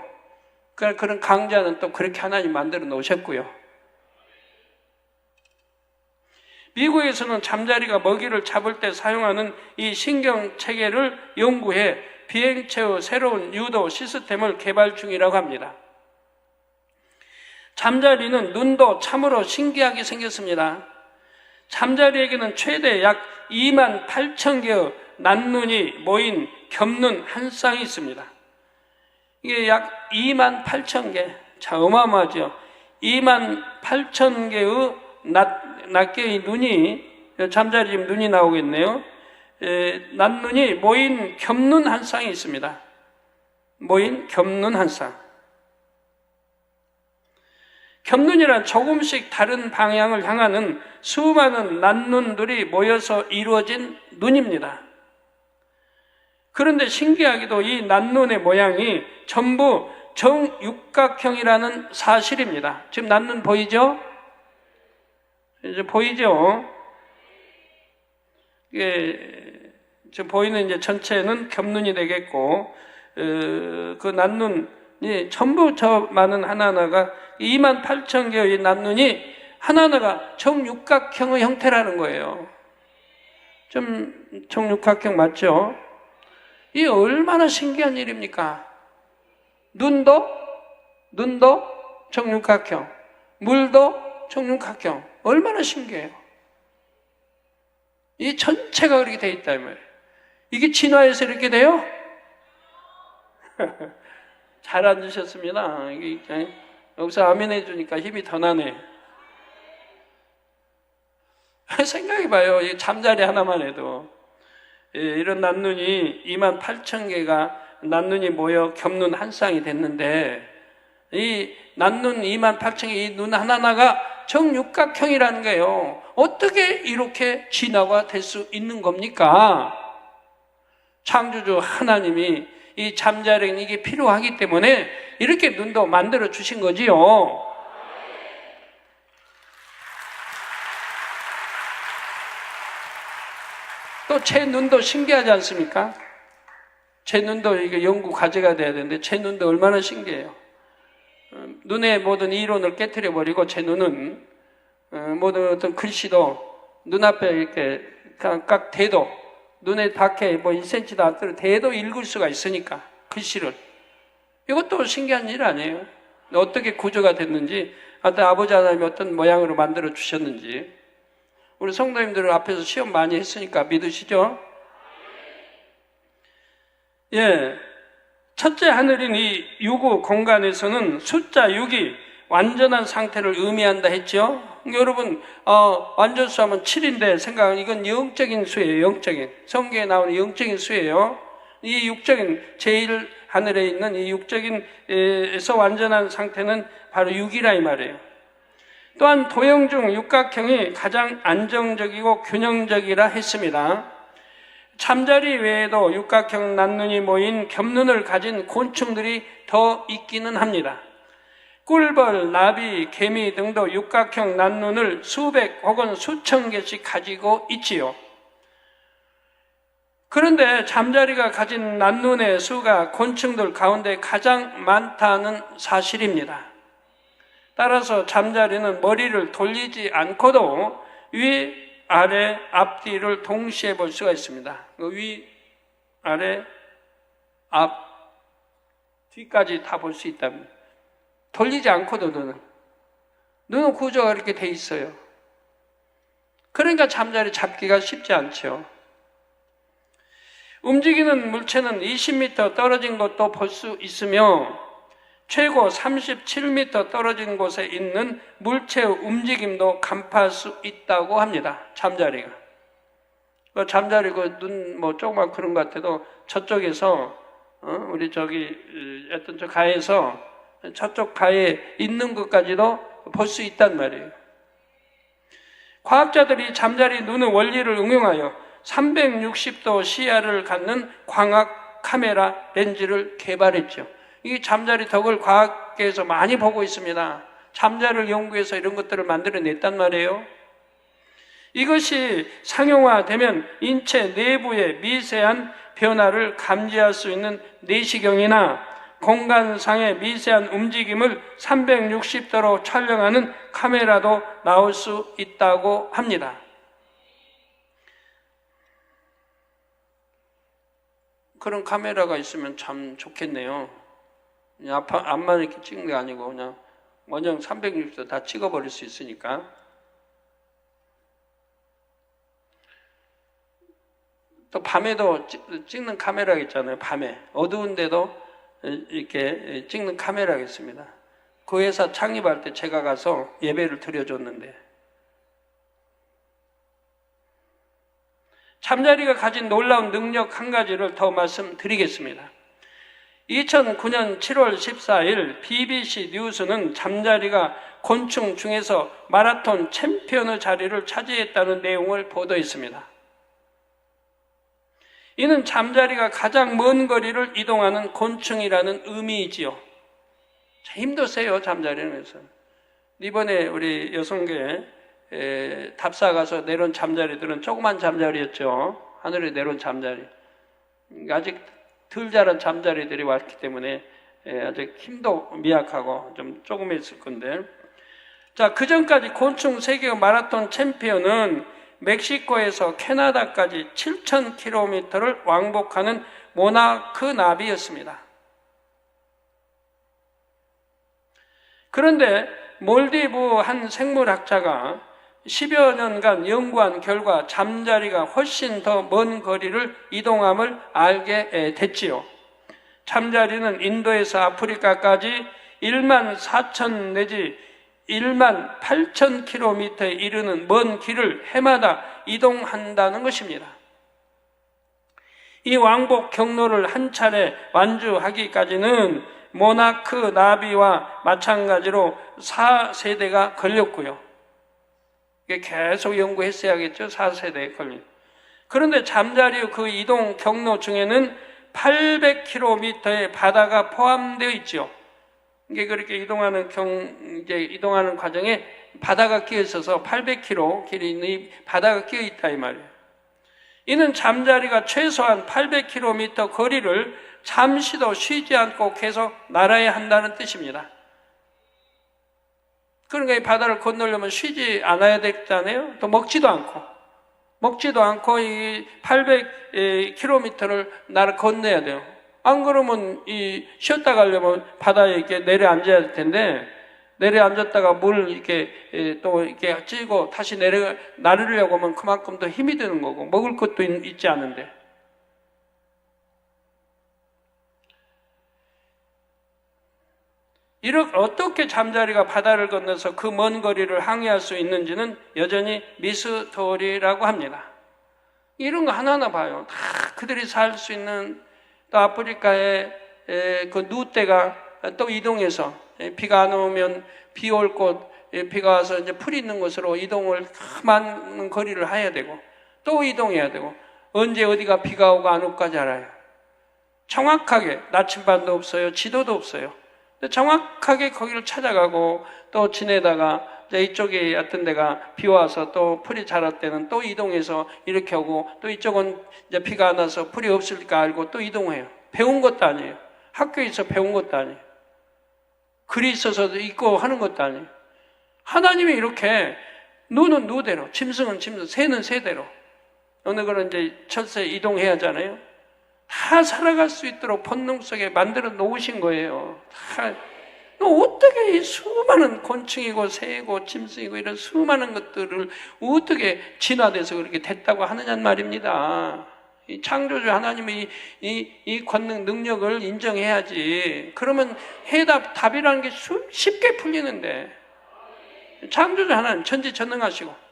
그런 강자는 또 그렇게 하나님 만들어 놓으셨고요. 미국에서는 잠자리가 먹이를 잡을 때 사용하는 이 신경체계를 연구해 비행체의 새로운 유도 시스템을 개발 중이라고 합니다. 잠자리는 눈도 참으로 신기하게 생겼습니다. 잠자리에게는 최대 약 28,000개의 난눈이 모인 겹눈 한 쌍이 있습니다. 이게 약 28,000개, 참 어마어마하죠. 28,000개의 낱개의 눈이, 잠자리 지금 눈이 나오겠네요. 난눈이 모인 겹눈 한 쌍이 있습니다. 모인 겹눈 한 쌍. 겹눈이란 조금씩 다른 방향을 향하는 수많은 낱눈들이 모여서 이루어진 눈입니다. 그런데 신기하게도 이 낱눈의 모양이 전부 정육각형이라는 사실입니다. 지금 낱눈 보이죠? 이제 보이죠? 지금 보이는 이제 전체는 겹눈이 되겠고, 그 낱눈 전부 저 많은 하나하나가 28,000개의 난눈이 하나하나가 정육각형의 형태라는 거예요. 좀 정육각형 맞죠? 이 얼마나 신기한 일입니까? 눈도 정육각형, 물도 정육각형. 얼마나 신기해요. 이 전체가 그렇게 돼 있다 이 말이에요. 이게 진화해서 이렇게 돼요? 잘 앉으셨습니다. 이게 여기서 아멘 해주니까 힘이 더 나네. 생각해봐요. 이 잠자리 하나만 해도 이런 난눈이 28,000개가 난눈이 모여 겹눈 한 쌍이 됐는데 이 난눈 28,000개 이 눈 하나하나가 정육각형이라는 거예요. 어떻게 이렇게 진화가 될 수 있는 겁니까? 창조주 하나님이 이 잠자리는 이게 필요하기 때문에 이렇게 눈도 만들어 주신 거지요. 또 제 눈도 신기하지 않습니까? 제 눈도 이게 연구 과제가 돼야 되는데 제 눈도 얼마나 신기해요. 눈의 모든 이론을 깨트려 버리고 제 눈은 모든 어떤 글씨도 눈앞에 이렇게 각 대도 눈에 밖에 뭐 1cm도 안 떨어 대도 읽을 수가 있으니까 글씨를. 이것도 신기한 일 아니에요? 어떻게 구조가 됐는지, 어떤 아버지 하나님이 어떤 모양으로 만들어 주셨는지. 우리 성도님들 앞에서 시험 많이 했으니까 믿으시죠? 예. 첫째 하늘인 이 유구 공간에서는 숫자 6이 완전한 상태를 의미한다 했죠? 여러분, 완전수 하면 7인데 생각하면 이건 영적인 수예요, 영적인. 성경에 나오는 영적인 수예요. 이 육적인, 제일 하늘에 있는 이 육적인 에서 완전한 상태는 바로 6이라 이 말이에요. 또한 도형 중 육각형이 가장 안정적이고 균형적이라 했습니다. 잠자리 외에도 육각형 난눈이 모인 겹눈을 가진 곤충들이 더 있기는 합니다. 꿀벌, 나비, 개미 등도 육각형 난눈을 수백 혹은 수천 개씩 가지고 있지요. 그런데 잠자리가 가진 난눈의 수가 곤충들 가운데 가장 많다는 사실입니다. 따라서 잠자리는 머리를 돌리지 않고도 위, 아래, 앞뒤를 동시에 볼 수가 있습니다. 위, 아래, 앞, 뒤까지 다 볼 수 있답니다. 돌리지 않고도 눈은 구조가 이렇게 돼 있어요. 그러니까 잠자리 잡기가 쉽지 않죠. 움직이는 물체는 20m 떨어진 것도 볼 수 있으며 최고 37m 떨어진 곳에 있는 물체의 움직임도 간파할 수 있다고 합니다. 잠자리가. 잠자리 눈 조그만 그런 것 같아도 저쪽에서 우리 어떤 저 가에서 저쪽 가에 있는 것까지도 볼 수 있단 말이에요. 과학자들이 잠자리 눈의 원리를 응용하여 360도 시야를 갖는 광학 카메라 렌즈를 개발했죠. 이 잠자리 덕을 과학계에서 많이 보고 있습니다. 잠자리를 연구해서 이런 것들을 만들어냈단 말이에요. 이것이 상용화되면 인체 내부의 미세한 변화를 감지할 수 있는 내시경이나 공간상의 미세한 움직임을 360도로 촬영하는 카메라도 나올 수 있다고 합니다. 그런 카메라가 있으면 참 좋겠네요. 앞만 이렇게 찍는 게 아니고 그냥 원형 360도 다 찍어버릴 수 있으니까. 또 밤에도 찍는 카메라가 있잖아요. 밤에 어두운데도 이렇게 찍는 카메라가 있습니다. 그 회사 창립할 때 제가 가서 예배를 드려줬는데, 잠자리가 가진 놀라운 능력 한 가지를 더 말씀드리겠습니다. 2009년 7월 14일 BBC 뉴스는 잠자리가 곤충 중에서 마라톤 챔피언의 자리를 차지했다는 내용을 보도했습니다. 이는 잠자리가 가장 먼 거리를 이동하는 곤충이라는 의미이지요. 힘도 세요, 잠자리는. 그래서 이번에 우리 여성계 답사 가서 내려온 잠자리들은 조그만 잠자리였죠. 하늘에 내려온 잠자리. 아직 덜 자란 잠자리들이 왔기 때문에 아직 힘도 미약하고 좀 조금 있을 건데, 자, 그 전까지 곤충 세계 마라톤 챔피언은 멕시코에서 캐나다까지 7,000km를 왕복하는 모나크 나비였습니다. 그런데 몰디브 한 생물학자가 10여 년간 연구한 결과 잠자리가 훨씬 더 먼 거리를 이동함을 알게 됐지요. 잠자리는 인도에서 아프리카까지 14,000 내지 18,000km에 이르는 먼 길을 해마다 이동한다는 것입니다. 이 왕복 경로를 한 차례 완주하기까지는 모나크 나비와 마찬가지로 4세대가 걸렸고요. 계속 연구했어야겠죠. 4세대에 걸린. 그런데 잠자리의 그 이동 경로 중에는 800km의 바다가 포함되어 있죠. 이게 그렇게 이동하는 과정에 바다가 끼어 있어서 800km 길이 바다가 끼어 있다 이 말이에요. 이는 잠자리가 최소한 800km 거리를 잠시도 쉬지 않고 계속 날아야 한다는 뜻입니다. 그러니까 이 바다를 건너려면 쉬지 않아야 되잖아요. 또 먹지도 않고 이 800km를 나를 건너야 돼요. 안 그러면 쉬었다 가려면 바다에 이렇게 내려앉아야 될 텐데, 내려앉았다가 물 이렇게 또 이렇게 찌고 다시 나르려고 하면 그만큼 더 힘이 드는 거고, 먹을 것도 있지 않은데. 이렇게 어떻게 잠자리가 바다를 건너서 그 먼 거리를 항해할 수 있는지는 여전히 미스터리라고 합니다. 이런 거 하나하나 봐요. 다 그들이 살 수 있는, 또 아프리카의 그 누떼가 또 이동해서 비가 안 오면 비 올 곳, 비가 와서 이제 풀이 있는 곳으로 이동을 많은 거리를 해야 되고, 또 이동해야 되고, 언제 어디가 비가 오고 안 올까지 알아요. 정확하게 나침반도 없어요. 지도도 없어요. 정확하게 거기를 찾아가고 또 지내다가 이쪽에 같은 데가 비 와서 또 풀이 자랄 때는 또 이동해서 이렇게 오고, 또 이쪽은 이제 비가 안 와서 풀이 없을까 알고 또 이동해요. 배운 것도 아니에요. 학교에서 배운 것도 아니에요. 글이 있어서 읽고 하는 것도 아니에요. 하나님이 이렇게 누는 누대로, 짐승은 짐승, 새는 새대로, 어느 거는 이제 철새 이동해야 하잖아요. 다 살아갈 수 있도록 본능 속에 만들어 놓으신 거예요. 다. 어떻게 이 수많은 곤충이고 새고 짐승이고 이런 수많은 것들을 어떻게 진화돼서 그렇게 됐다고 하느냐는 말입니다. 이 창조주 하나님의 이 권능 능력을 인정해야지. 그러면 답이라는 게 쉽게 풀리는데, 창조주 하나님 천지전능하시고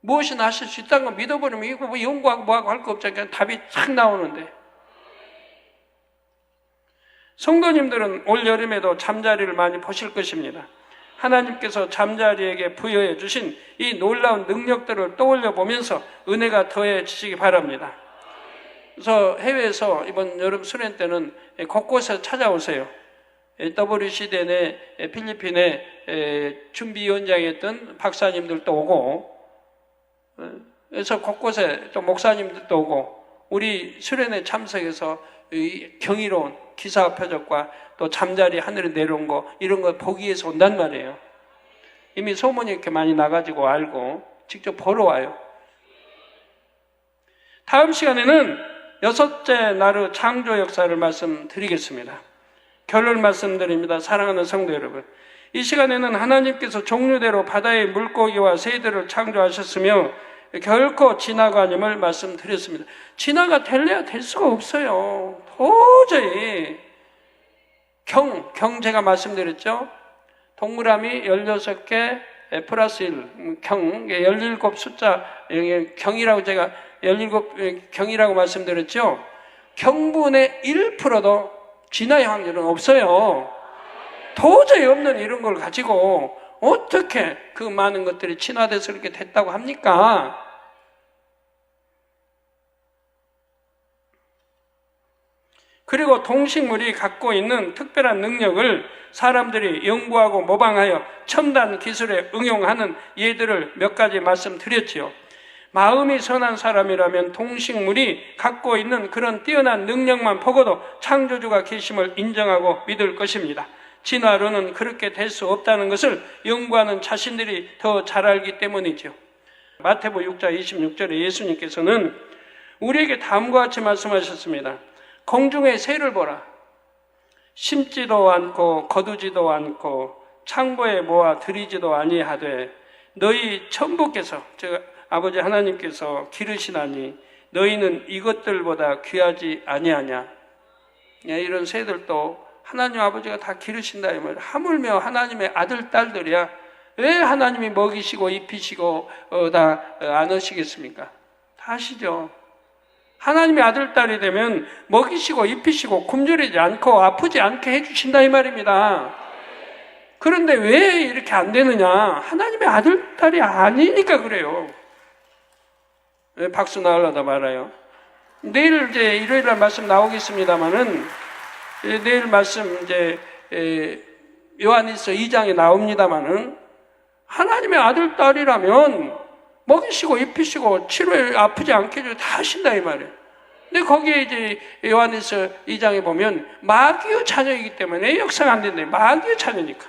무엇이나 하실 수 있다는 거 믿어버리면 이거 뭐 연구하고 뭐하고 할 거 없잖아요. 답이 착 나오는데. 성도님들은 올 여름에도 잠자리를 많이 보실 것입니다. 하나님께서 잠자리에게 부여해 주신 이 놀라운 능력들을 떠올려 보면서 은혜가 더해지시기 바랍니다. 그래서 해외에서 이번 여름 수련 때는 곳곳에 찾아오세요. WCD 내 필리핀에 준비위원장이었던 박사님들도 오고, 그래서 곳곳에 또 목사님들도 오고, 우리 수련회 참석해서 경이로운 기사 표적과 또 잠자리 하늘에 내려온 거, 이런 거 보기 위해서 온단 말이에요. 이미 소문이 이렇게 많이 나가지고 알고 직접 보러 와요. 다음 시간에는 6째 나루 창조 역사를 말씀드리겠습니다. 결론 말씀드립니다. 사랑하는 성도 여러분, 이 시간에는 하나님께서 종류대로 바다의 물고기와 새들을 창조하셨으며 결코 진화가 아님을 말씀드렸습니다. 진화가 될래야 될 수가 없어요. 도저히. 경 제가 말씀드렸죠. 동그라미 16개 플러스 1, 17 숫자, 경이라고 제가 17경이라고 말씀드렸죠. 경분의 1%도 진화의 확률은 없어요. 도저히 없는 이런 걸 가지고 어떻게 그 많은 것들이 진화돼서 그렇게 됐다고 합니까? 그리고 동식물이 갖고 있는 특별한 능력을 사람들이 연구하고 모방하여 첨단 기술에 응용하는 예들을 몇 가지 말씀드렸지요. 마음이 선한 사람이라면 동식물이 갖고 있는 그런 뛰어난 능력만 보고도 창조주가 계심을 인정하고 믿을 것입니다. 진화론은 그렇게 될 수 없다는 것을 연구하는 자신들이 더 잘 알기 때문이죠. 마태복음 6장 26절에 예수님께서는 우리에게 다음과 같이 말씀하셨습니다. 공중의 새를 보라. 심지도 않고 거두지도 않고 창고에 모아 들이지도 아니하되 너희 천부께서, 즉 아버지 하나님께서 기르시나니 너희는 이것들보다 귀하지 아니하냐. 이런 새들도 하나님 아버지가 다 기르신다 이 말. 하물며 하나님의 아들 딸들이야 왜 하나님이 먹이시고 입히시고 다 안 하시겠습니까? 다 하시죠. 하나님의 아들 딸이 되면 먹이시고 입히시고 굶주리지 않고 아프지 않게 해주신다 이 말입니다. 그런데 왜 이렇게 안 되느냐? 하나님의 아들 딸이 아니니까 그래요. 박수 나으려다 말아요. 내일 이제 일요일날 말씀 나오겠습니다만은 내일 말씀 이제 요한일서 2장에 나옵니다만은 하나님의 아들 딸이라면 먹이시고 입히시고 치료에 아프지 않게 해주고 다 하신다 이 말이에요. 근데 거기에 이제 요한일서 2장에 보면 마귀의 자녀이기 때문에 역사가 안 된다. 마귀의 자녀니까.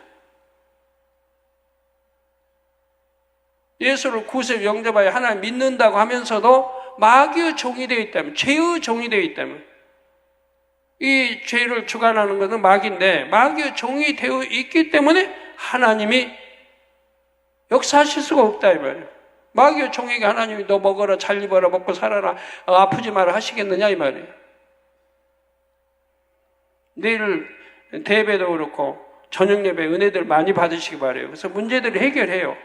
예수를 구세주 영접하여 하나님 믿는다고 하면서도 마귀의 종이 되어 있다면, 죄의 종이 되어 있다면, 이 죄를 주관하는 것은 마귀인데 마귀의 종이 되어 있기 때문에 하나님이 역사하실 수가 없다 이 말이에요. 마귀의 종에게 하나님이 너 먹어라, 잘 입어라, 먹고 살아라, 아프지 마라 하시겠느냐 이 말이에요. 내일 대배도 그렇고 저녁 예배 은혜들 많이 받으시기 바래요. 그래서 문제들을 해결해요.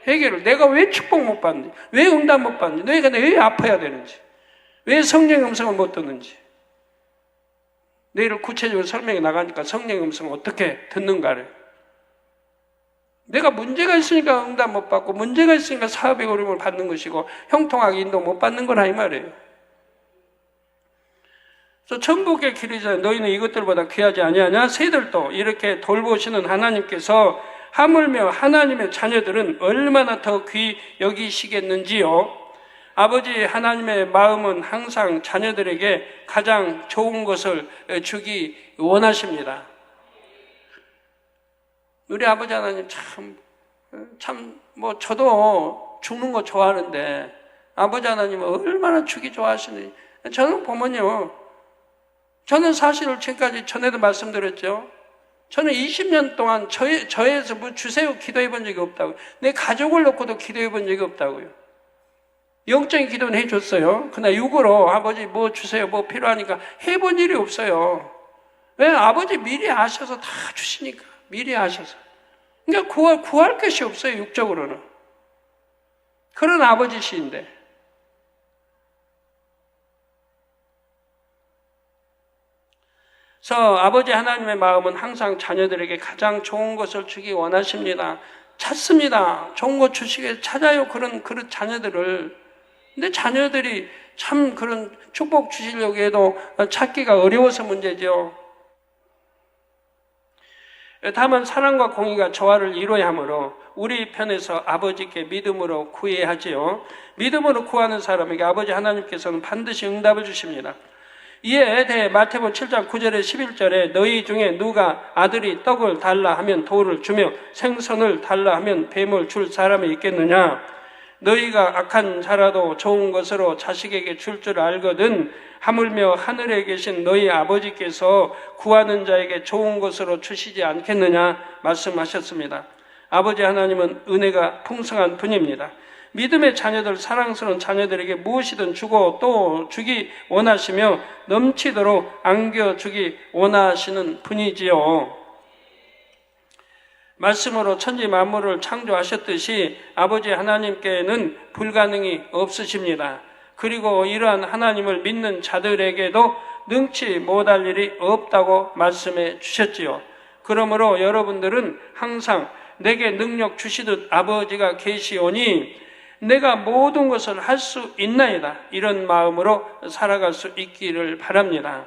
해결을 내가 왜 축복 못 받는지, 왜 응답 못 받는지, 내가 왜 아파야 되는지, 왜 성령의 음성을 못 듣는지. 내일 구체적으로 설명해 나가니까 성령의 음성을 어떻게 듣는가를. 내가 문제가 있으니까 응답 못 받고 문제가 있으니까 사업의 어려움을 받는 것이고 형통하게 인도 못 받는 거라 이 말이에요. 그래서 천국의 길이자 너희는 이것들보다 귀하지 아니하냐? 새들도 이렇게 돌보시는 하나님께서 하물며 하나님의 자녀들은 얼마나 더 귀히 여기시겠는지요. 아버지 하나님의 마음은 항상 자녀들에게 가장 좋은 것을 주기 원하십니다. 우리 아버지 하나님 뭐 저도 죽는 거 좋아하는데 아버지 하나님은 얼마나 주기 좋아하시는지 저는 보면요. 저는 사실 지금까지 전에도 말씀드렸죠. 저는 20년 동안 저에서 뭐 주세요 기도해 본 적이 없다고요. 내 가족을 놓고도 기도해 본 적이 없다고요. 영적인 기도는 해줬어요. 그러나 육으로 아버지 뭐 주세요 뭐 필요하니까 해본 일이 없어요. 왜? 아버지 미리 아셔서 다 주시니까. 미리 아셔서. 그러니까 구할 것이 없어요. 육적으로는. 그런 아버지시인데. 그래서 아버지 하나님의 마음은 항상 자녀들에게 가장 좋은 것을 주기 원하십니다. 찾습니다. 좋은 것 주시게 찾아요. 그런 자녀들을. 근데 자녀들이 참 그런 축복 주시려고 해도 찾기가 어려워서 문제죠. 다만 사랑과 공의가 조화를 이루어야 하므로 우리 편에서 아버지께 믿음으로 구해야 하지요. 믿음으로 구하는 사람에게 아버지 하나님께서는 반드시 응답을 주십니다. 이에 대해 마태복음 7장 9절에 11절에 너희 중에 누가 아들이 떡을 달라 하면 돌을 주며 생선을 달라 하면 뱀을 줄 사람이 있겠느냐? 너희가 악한 자라도 좋은 것으로 자식에게 줄 줄 알거든 하물며 하늘에 계신 너희 아버지께서 구하는 자에게 좋은 것으로 주시지 않겠느냐 말씀하셨습니다. 아버지 하나님은 은혜가 풍성한 분입니다. 믿음의 자녀들, 사랑스러운 자녀들에게 무엇이든 주고 또 주기 원하시며 넘치도록 안겨주기 원하시는 분이지요. 말씀으로 천지 만물을 창조하셨듯이 아버지 하나님께는 불가능이 없으십니다. 그리고 이러한 하나님을 믿는 자들에게도 능치 못할 일이 없다고 말씀해 주셨지요. 그러므로 여러분들은 항상 내게 능력 주시듯 아버지가 계시오니 내가 모든 것을 할 수 있나이다. 이런 마음으로 살아갈 수 있기를 바랍니다.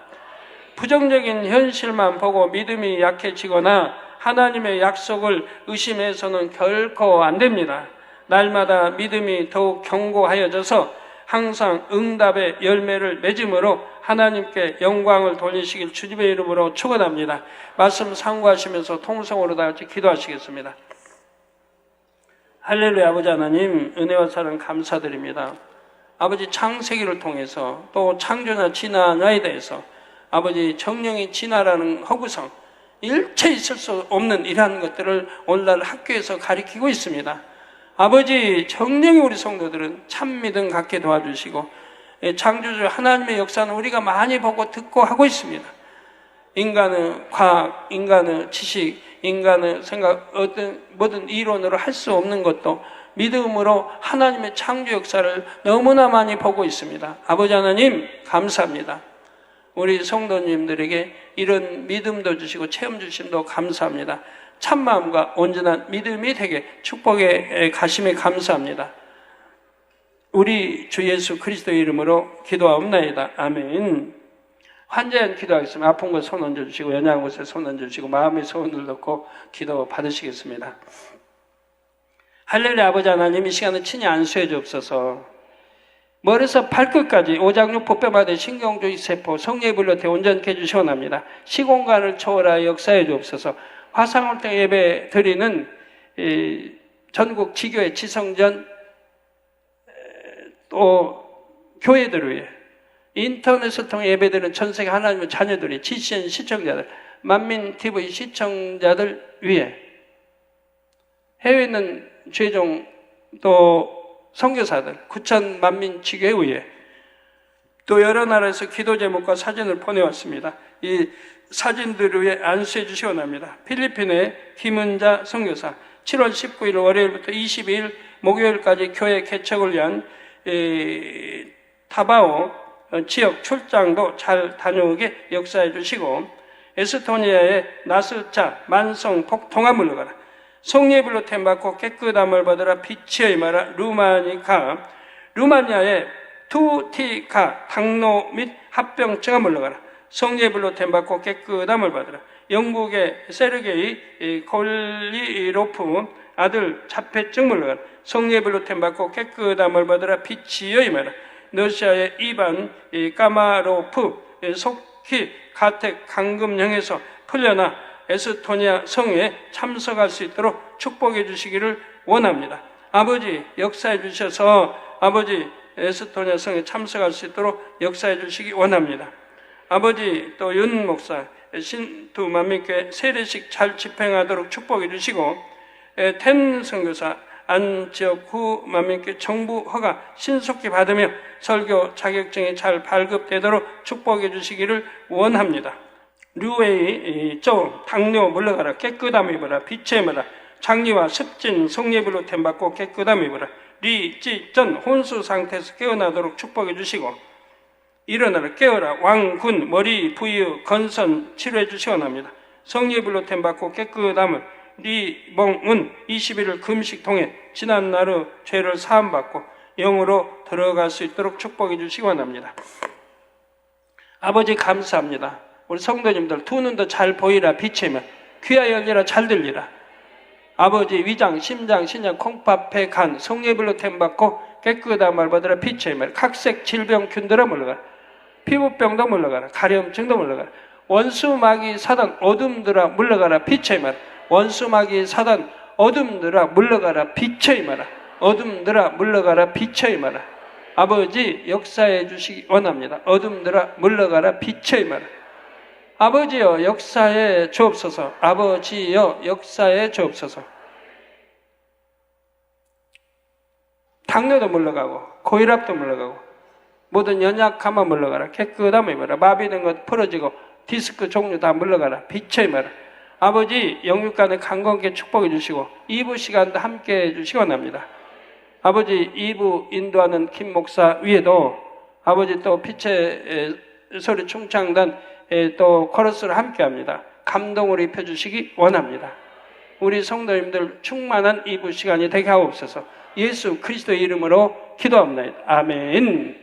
부정적인 현실만 보고 믿음이 약해지거나 하나님의 약속을 의심해서는 결코 안 됩니다. 날마다 믿음이 더욱 견고하여져서 항상 응답의 열매를 맺음으로 하나님께 영광을 돌리시길 주님의 이름으로 축원합니다. 말씀 상고하시면서 통성으로 다 같이 기도하시겠습니다. 할렐루야. 아버지 하나님, 은혜와 사랑 감사드립니다. 아버지, 창세기를 통해서 또 창조나 진화에 대해서 아버지 정령의 진화라는 허구성, 일체 있을 수 없는 이러한 것들을 오늘날 학교에서 가르치고 있습니다. 아버지, 정령의 우리 성도들은 참 믿음 갖게 도와주시고 창조주 하나님의 역사는 우리가 많이 보고 듣고 하고 있습니다. 인간의 과학, 인간의 지식, 인간의 생각, 어떤 모든 이론으로 할 수 없는 것도 믿음으로 하나님의 창조 역사를 너무나 많이 보고 있습니다. 아버지 하나님 감사합니다. 우리 성도님들에게 이런 믿음도 주시고 체험 주심도 감사합니다. 참마음과 온전한 믿음이 되게 축복의 가심에 감사합니다. 우리 주 예수 그리스도의 이름으로 기도하옵나이다. 아멘. 환자연 기도하겠습니다. 아픈 곳 손 얹어주시고 연약한 곳에 손 얹어주시고 마음의 소원을 넣고 기도 받으시겠습니다. 할렐루야. 아버지 하나님, 이 시간에 친히 안수해 주옵소서. 머리에서 발끝까지 오장육 보뼈마다 신경조직 세포 성령의 불로 대온전케 해주시 원합니다. 시공간을 초월하여 역사해 주옵소서. 화상을 통해 예배 드리는 전국 지교회 지성전 또 교회들을 위해 인터넷을 통해 예배드리는 전세계 하나님의 자녀들이 GCN 시청자들, 만민TV 시청자들 위해 해외에 있는 죄종 또 선교사들, 9천 만민 지교회 위해 또 여러 나라에서 기도 제목과 사진을 보내왔습니다. 이 사진들을 위해 안수해 주시 원합니다. 필리핀의 김은자 선교사 7월 19일 월요일부터 22일 목요일까지 교회 개척을 위한 타바오 지역 출장도 잘 다녀오게 역사해 주시고, 에스토니아의 나스차 만성 폭통아 물러가라, 성령의 불로 템받고 깨끗함을 받으라, 빛이여 임하라, 루마니아의 투티카 당뇨 및 합병증아 물러가라, 성령의 불로 템받고 깨끗함을 받으라, 영국의 세르게이 콜리로프 아들 자폐증 물러가라, 성령의 불로 템받고 깨끗함을 받으라, 빛이여 임하라, 러시아의 이반 까마로프 속히 가택 감금령에서 풀려나 에스토니아 성회에 참석할 수 있도록 축복해 주시기를 원합니다. 아버지, 역사해 주셔서 아버지 에스토니아 성회에 참석할 수 있도록 역사해 주시기 원합니다. 아버지, 또 윤 목사 신두 만민교회 세례식 잘 집행하도록 축복해 주시고, 텐 선교사 안지역구 만민교회 정부 허가 신속히 받으며 설교 자격증이 잘 발급되도록 축복해 주시기를 원합니다. 류웨이 조 당뇨 물러가라, 깨끗함 입어라, 빛의 입어라, 장리와 습진 성례불로 템받고 깨끗함 입어라, 리지전 혼수 상태에서 깨어나도록 축복해 주시고, 일어나라 깨어라 왕군 머리 부유 건선 치료해 주시 원합니다. 성례불로 템받고 깨끗함을 리멍은 21일 금식 통해 지난날의 죄를 사함받고 영으로 들어갈 수 있도록 축복해 주시기 원합니다. 아버지 감사합니다. 우리 성도님들 두 눈도 잘 보이라, 빛이며 귀가 열리라, 잘 들리라. 아버지 위장, 심장, 신장, 콩팥, 폐, 간 성례불로 템받고 깨끗함을 받으라, 빛이며 각색 질병 균들아 물러가라, 피부병도 물러가라, 가려움증도 물러가라, 원수마귀 사단 어둠들아 물러가라, 빛이며 원수마귀 사단 어둠들아 물러가라, 빛의 임하라, 어둠들아 물러가라, 빛의 임하라. 아버지 역사해 주시기 원합니다. 어둠들아 물러가라, 빛의 임하라. 아버지여 역사해 주옵소서. 아버지여 역사해 주옵소서. 당뇨도 물러가고 고혈압도 물러가고 모든 연약함만 물러가라, 깨끗함을 임하라, 마비된 것 풀어지고 디스크 종류 다 물러가라, 빛의 임하라. 아버지 영육간의 강건케 축복해 주시고 2부 시간도 함께 해 주시기 원합니다. 아버지 2부 인도하는 김 목사 위에도 아버지 또 빛의 소리 충창단 또 코러스를 함께 합니다. 감동을 입혀 주시기 원합니다. 우리 성도님들 충만한 2부 시간이 되게 하옵소서. 예수 그리스도의 이름으로 기도합니다. 아멘.